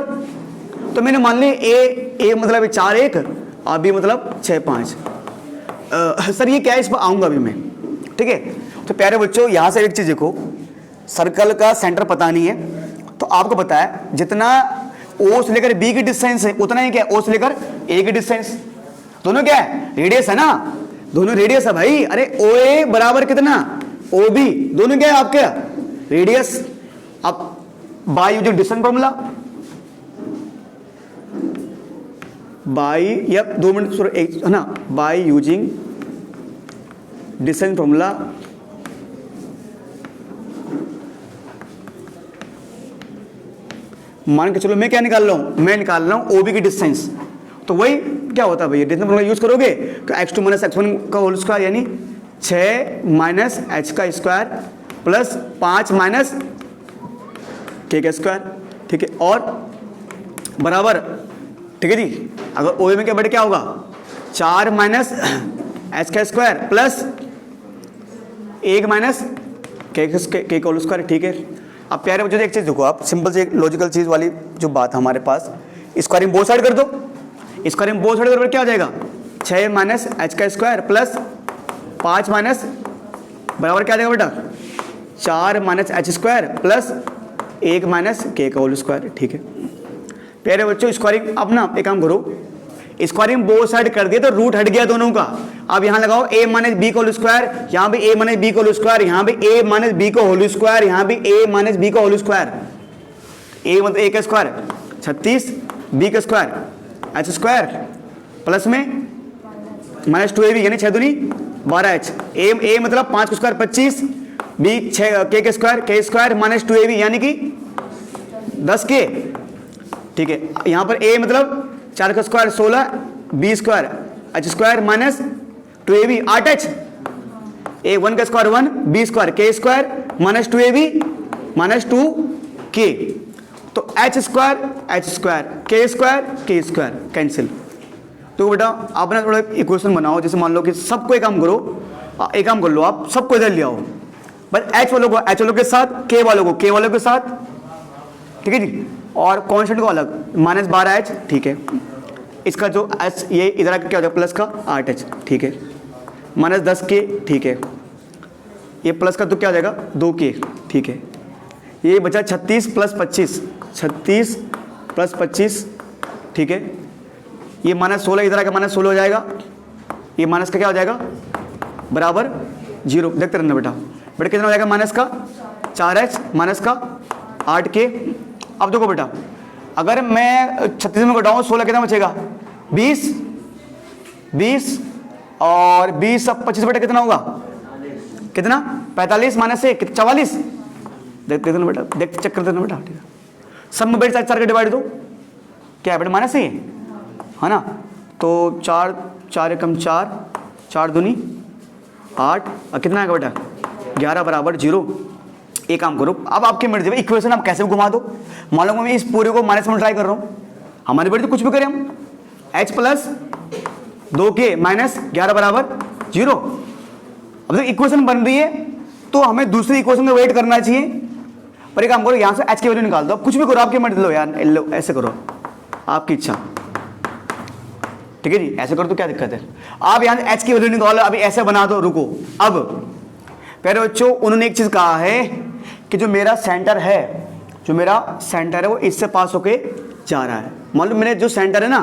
तो मैंने मान लिया ए मतलब 4 1 और बी मतलब 6 5। सर ये क्या है, इस पर आऊंगा अभी मैं, ठीक है। तो प्यारे बच्चों यहां से एक चीज देखो, सर्कल का सेंटर पता नहीं है, तो आपको पता है जितना O से लेकर B की डिस्टेंस है उतना ही क्या है O से लेकर A की डिस्टेंस, दोनों क्या है रेडियस है ना, दोनों रेडियस है भाई। अरे OA बराबर कितना OB, दोनों क्या है आपके रेडियस। अब by using distance formula, by या 2 मिनट है ना, बाय यूजिंग डिस्टेंस फॉर्मूला मान के चलो मैं क्या निकाल रहा हूं, मैं निकाल रहा हूं OB की डिस्टेंस, तो वही क्या होता है भैया डिस्टेंस फॉर्मूला यूज करोगे तो x2 माइनस x1 का होल स्क्वायर यानी 6 माइनस h का स्क्वायर प्लस 5 माइनस k का स्क्वायर, ठीक है, और बराबर, ठीक है जी। अगर OA में क्या बड़े क्या होगा 4 माइनस h का स्क्वायर प्लस 1 माइनस k का होल स्क्वायर, ठीक है। अब प्यारे बच्चों एक चीज देखो, आप सिंपल से एक लॉजिकल चीज वाली जो बात है हमारे पास, स्क्वायरिंग बोथ साइड कर दो, स्क्वायरिंग बोथ साइड कर क्या आ जाएगा 6 माइनस h का स्क्वायर प्लस 5 माइनस बराबर क्या आ जाएगा बेटा 4 minus h square plus 1 minus k का होल स्क्वायर, ठीक है। प्यारे बच्चों स्क्वायरिंग अब ना एक काम करो, स्क्वायरिंग बोथ साइड कर दिया तो रूट हट गया दोनों का। अब यहाँ लगाओ a माइनस बी का होल स्क्वायर, यहाँ भी a माइनस बी का होल स्क्वायर, यहाँ भी a माइनस बी का होल स्क्वायर, यहाँ भी a माइनस बी का होल स्क्वायर, a मतलब a का स्क्वायर 36, b का स्क्वायर h स्क्वायर प्लस में माइनस 2ab यानी 6 दूनी 12h। ए मतलब 5 का स्क्वायर 25, बी 6 के स्क्वायर माइनस 2ab यानी कि 10k। ठीक है, यहाँ पर ए मतलब 4 का square 16, b square h square minus 2ab 8h। A 1 का square 1, b square k square minus 2ab minus 2k। तो h square k square cancel. तो बेटा आप ना थोड़ा इक्वेशन बनाओ, जैसे मान लो कि सबको एक काम करो, एक काम कर लो, आप सबको इधर ले आओ, बस h वालों के साथ, k वालों के साथ, ठीक है जी, और कांस्टेंट को अलग माइनस 12h। ठीक है, इसका जो h ये इधर आके क्या हो जाएगा प्लस का 8h। ठीक है, माइनस 10k। ठीक है, ये प्लस का तो क्या हो जाएगा 2k। ठीक है, ये बचा 36 प्लस 25। ठीक है, ये माइनस 16 इधर आके माइनस 16 हो जाएगा, ये माइनस का क्या हो जाएगा बराबर 0। देखते रहना बेटा कितना हो जाएगा माइनस का 4h माइनस का 8k। अब देखो बेटा, अगर मैं 36 में घटाऊँ 16 कितना बचेगा 20 और 20 अब 25 बेटा कितना होगा, कितना 45 माइनस से 44। देखते देना बेटा, देख चेक कर देना बेटा। ठीक है, सब में बेटा 4 का डिवाइड दो, क्या है बेटा माइनस से है ना। तो 4 एकम 4 दूनी 8 और कितना आएगा बेटा 11 बराबर 0। एक काम करो, अब आपकी मर्जी है इक्वेशन आप कैसे भी घुमा दो। मान लो मैं इस पूरे को माइनस में ट्राई कर रहा हूँ, हमारी बेटी तो कुछ भी करें हम, h प्लस 2k माइनस 11 बराबर 0। अब तो इक्वेशन बन रही है तो हमें दूसरी इक्वेशन का वेट करना चाहिए। पर एक काम करो, यहाँ से h की वैल्यू निकाल दो, आप कुछ भी करो, आपकी मर्जी लो यार, लो ऐसे करो, आपकी इच्छा। ठीक है जी, ऐसे करो तो क्या दिक्कत है। आप यहाँ से h की वैल्यू निकालो, अभी ऐसे बना दो। रुको, अब पहले बच्चों उन्होंने एक चीज कहा है कि जो मेरा सेंटर है वो इससे पास होके जा रहा है। मान लो मेरे जो सेंटर है ना,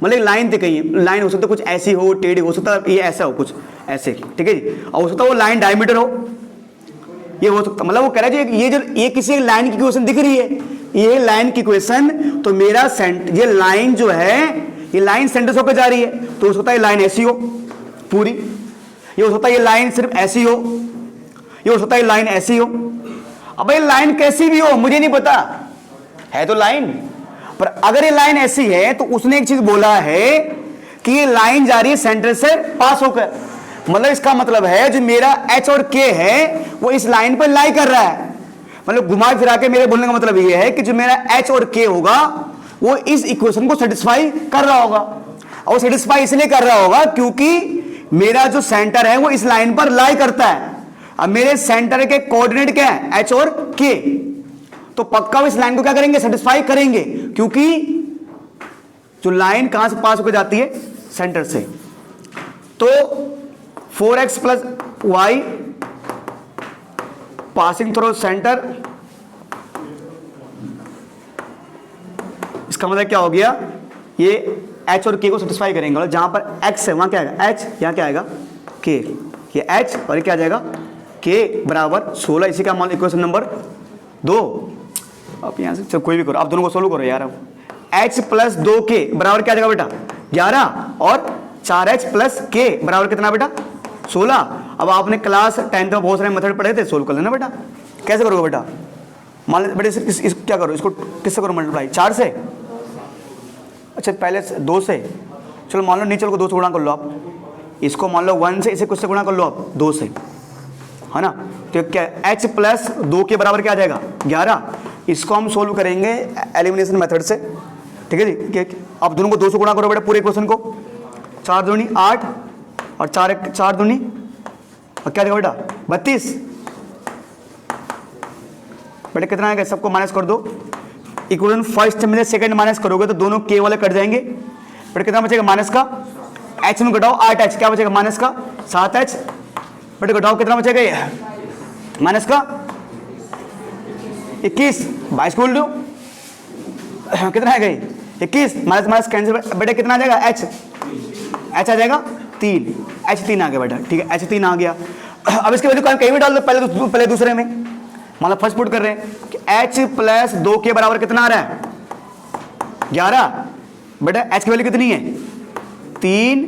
मतलब एक लाइन थी, कहीं लाइन हो सकता है कुछ ऐसी हो, टेढ़ी हो सकता है, ये ऐसा हो कुछ ऐसे। ठीक है जी, और हो सकता है वो लाइन डायमीटर हो, ये हो सकता, मतलब वो कह रहा है ये किसी एक लाइन की इक्वेशन दिख रही है, ये लाइन की इक्वेशन, तो मेरा ये लाइन जो है ये लाइन सेंटर से होकर जा रही है, तो हो सकता है ये लाइन ऐसी हो पूरी, ये हो सकता है ये लाइन सिर्फ ऐसी हो, ये हो सकता है लाइन ऐसी हो। अब ये लाइन कैसी भी हो मुझे नहीं पता, है तो लाइन, पर अगर ये लाइन ऐसी है तो उसने एक चीज बोला है कि ये लाइन जा रही है सेंटर से पास होकर, मतलब इसका मतलब है जो मेरा h और k है वो इस लाइन पर लाई कर रहा है। मतलब घुमा फिरा के मेरे बोलने का मतलब ये है कि जो मेरा h और k होगा वो इस इक्वेशन को सेटिस्फाई कर रहा होगा, और सेटिस्फाई इसलिए कर रहा होगा क्योंकि मेरा जो सेंटर है वो इस लाइन पर लाई करता है। अब मेरे सेंटर के कोऑर्डिनेट क्या है h और k, तो पक्का इस लाइन को क्या करेंगे सेटिस्फाई करेंगे, क्योंकि जो लाइन कहां से पास होकर जाती है सेंटर से। तो 4x plus y passing through centre, इसका मतलब क्या हो गया, ये h और k को सेटिस्फाई करेंगे, और जहां पर x है वहां क्या आएगा h, यहां क्या आएगा k, ये h और ये क्या आ जाएगा k बराबर 16। इसी का मान इक्वेशन नंबर 2। अब यहां से कोई भी करो, आप दोनों को सोल्व करो यार। अब h प्लस 2k बराबर क्या आ जाएगा बेटा 11, और 4h प्लस k बराबर कितना बेटा 16। अब आपने क्लास 10th में बहुत सारे मेथड पढ़े थे, सोल्व कर लेना बेटा। कैसे करोगे बेटा, मान लो बेटे क्या करो, इसको किससे करो मल्टीप्लाई 4 से, अच्छा पहले 2 से, चलो मान लो नीचे को 2 से गुणा कर लो आप, इसको मान लो 1 से, इसे कुछ से गुणा कर लो आप 2 से, है ना। तो क्या h प्लस 2 के बराबर क्या आ जाएगा 11। इसको हम सोल्व करेंगे एलिमिनेशन मेथड से, ठीक है जी। आप दोनों को 2 से गुणा करो बेटा पूरे क्वेश्चन को, 4 दूनी 8 और 4 दूनी और क्या देगा बेटा 32। बेटा कितना आएगा, सबको माइनस कर दो, इक्वेशन फर्स्ट में सेकंड माइनस करोगे तो दोनों के वाले कट जाएंगे। बेटा कितना बचेगा माइनस का, h में घटाओ 8h, क्या बचेगा माइनस का 7h। बेटा घटाओ कितना बचेगा ये माइनस का 21, 22 बोल दो, कितना आएगा ये 21, माइनस माइनस कैंसिल, बेटा कितना आ जाएगा h आ जाएगा 3, h3 आ गया बेटा, ठीक है h3 आ गया। अब इसकी वैल्यू कहीं भी डाल दो, पहले दूसरे में, मतलब फर्स्ट पुट कर रहे हैं कि h प्लस 2 के बराबर कितना आ रहा है 11। बेटा h की वैल्यू कितनी है 3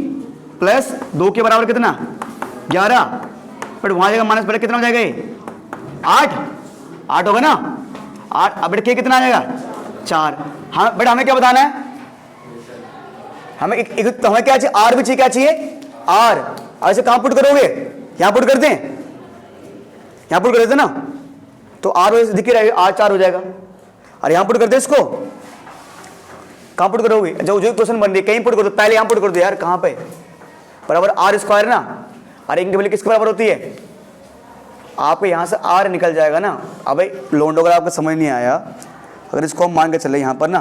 प्लस 2 के बराबर कितना 11, बट वहां जाएगा माइनस, बेटा कितना हो जाएगा ये 8 होगा ना 8। अब बेटा के कितना आ जाएगा 4। हाँ बेटा हमें क्या बताना है, हमें हमें क्या चाहिए, आर भी चाहिए, क्या चाहिए आर। ऐसे कहां पुट करोगे, यहां पुट करते हैं, यहां पुट कर देते ना, तो आर दिख ही रहेगा, आर 4 हो जाएगा। और यहां पुट करते हैं इसको, कहां पुट करोगे, जो क्वेश्चन बन रही है कहीं पुट कर दो, पहले यहां पुट कर दो यार, कहां पे बराबर आर स्क्वायर ना, और एक वैल्यू किसके बराबर होती है, आपको यहां से आर निकल जाएगा ना। अब भाई लोड अगर आपको समझ नहीं आया, अगर इसको हम मान के चले यहां पर ना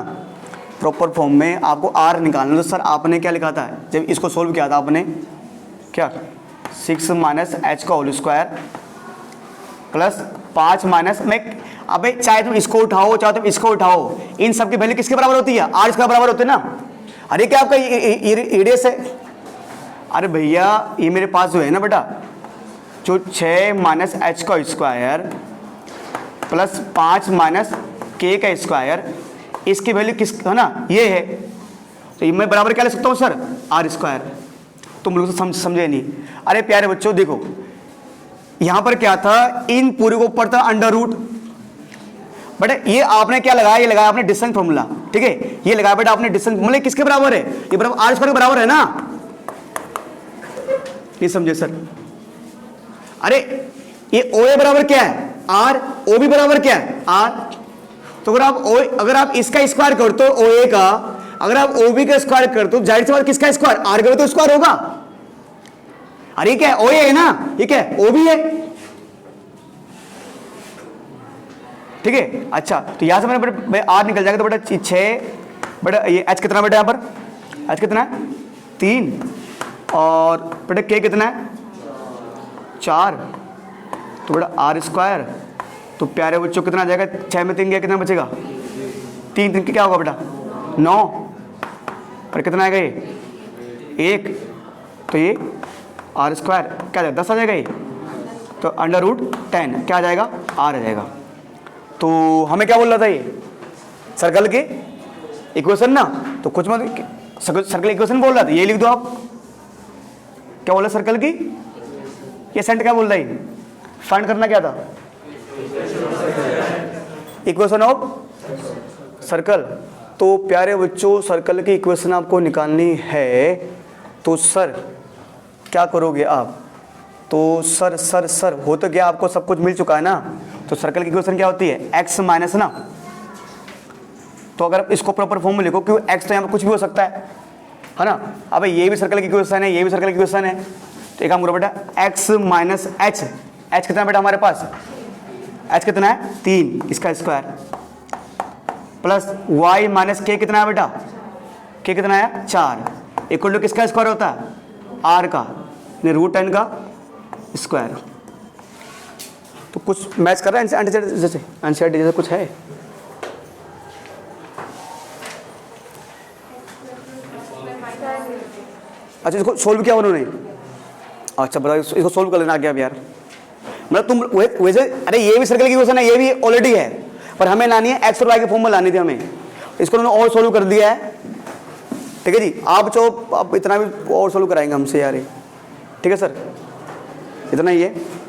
प्रॉपर फॉर्म में आपको आर निकालना, तो सर आपने क्या लिखा था जब इसको सोल्व किया था, आपने क्या 6 माइनस एच का होल स्क्वायर प्लस 5 माइनस में, अबे चाहे तुम इसको उठाओ चाहे तुम इसको उठाओ, इन सब की वैल्यू किसके बराबर होती है, आर इसके बराबर होते हैं ना। अरे क्या आपका रेडियस है, अरे भैया ये मेरे पास जो है ना बेटा, जो 6 माइनस एच का स्क्वायर प्लस 5 माइनस के का स्क्वायर, इसकी वैल्यू किस है ना, ये है, तो ये मैं बराबर क्या ले सकता हूँ सर आर स्क्वायर। तुम लोग तो समझे नहीं। अरे प्यारे बच्चों देखो, यहां पर क्या था, इन पूरे को ऊपर था अंडर रूट, बट ये आपने क्या लगाया, ये लगाया आपने डिस्टेंस फॉर्मूला, ठीक है, ये लगाया बेटा आपने डिस्टेंस फॉर्मूला, किसके बराबर है, ये बराबर आर स्क्वायर के बराबर है ना, ये समझे सर। अरे ये ओ ए बराबर क्या है आर, ओ बी बराबर क्या है आर, तो अगर आप इसका स्क्वायर करते हो ओ ए का, अगर आप ओ बी का स्क्वायर करते हो, जाहिर सी बात किसका स्क्वायर आर करो तो स्क्वायर होगा। अरे क्या ओ ए है ना, ये क्या है ओ बी है, ठीक है। अच्छा तो यहां से मैंने आर निकल जाएगा, तो बेटा 6 बेटा ये एच कितना बेटा, यहां पर एच कितना है 3, और बेटा के कितना है 4, तो बेटा आर स्क्वायर, तो प्यारे बच्चों कितना आ जाएगा, 6 में 3 गया कितना बचेगा 3 क्या होगा बेटा 9, और कितना आएगा ये 1, तो ये आर स्क्वायर क्या जाएगा 10 आ जाएगा ये, तो अंडर रूट 10 क्या आ जाएगा आर आ जाएगा। तो हमें क्या बोल रहा था ये सर्कल के इक्वेशन ना, तो कुछ मत सर्कल इक्वेशन बोल रहा था, ये लिख दो आप, क्या बोला सर्कल की, ये सेंट क्या बोल रहा है, फाइंड करना क्या था इक्वेशन ऑफ सर्कल। तो प्यारे बच्चों सर्कल की इक्वेशन आपको निकालनी है, तो सर क्या करोगे आप, तो सर हो तो क्या आपको सब कुछ मिल चुका है ना, तो सर्कल की इक्वेशन क्या होती है एक्स माइनस ना, तो अगर आप इसको प्रॉपर फॉर्म में लिखो, क्योंकि एक्स तो यहाँ पर कुछ भी हो सकता है ना। अब ये भी सर्कल की इक्वेशन है, ये भी सर्कल की इक्वेशन है, तो एक काम करो बेटा एक्स माइनस एच, एच कितना बेटा हमारे पास, एच कितना है 3 इसका स्क्वायर, प्लस वाई माइनस के कितना है बेटा, के कितना है 4, इक्वल टू किसका स्क्वायर होता है आर का, रूट 10 का स्क्वायर। तो कुछ मैच कर रहा है जैसे कुछ है, अच्छा इसको सोल्व किया उन्होंने, अच्छा बताओ इसको सोल्व कर लेना क्या यार, मतलब तुम वैसे, अरे ये भी सर्कल की इक्वेशन है, ये भी ऑलरेडी है, पर हमें लानी है एक्स और वाई के फॉर्म में लानी थी हमें, इसको उन्होंने और सोल्व कर दिया है, ठीक है जी। आप जो आप इतना भी और सोल्व कराएंगे हमसे यार, ठीक है सर, इतना ही है।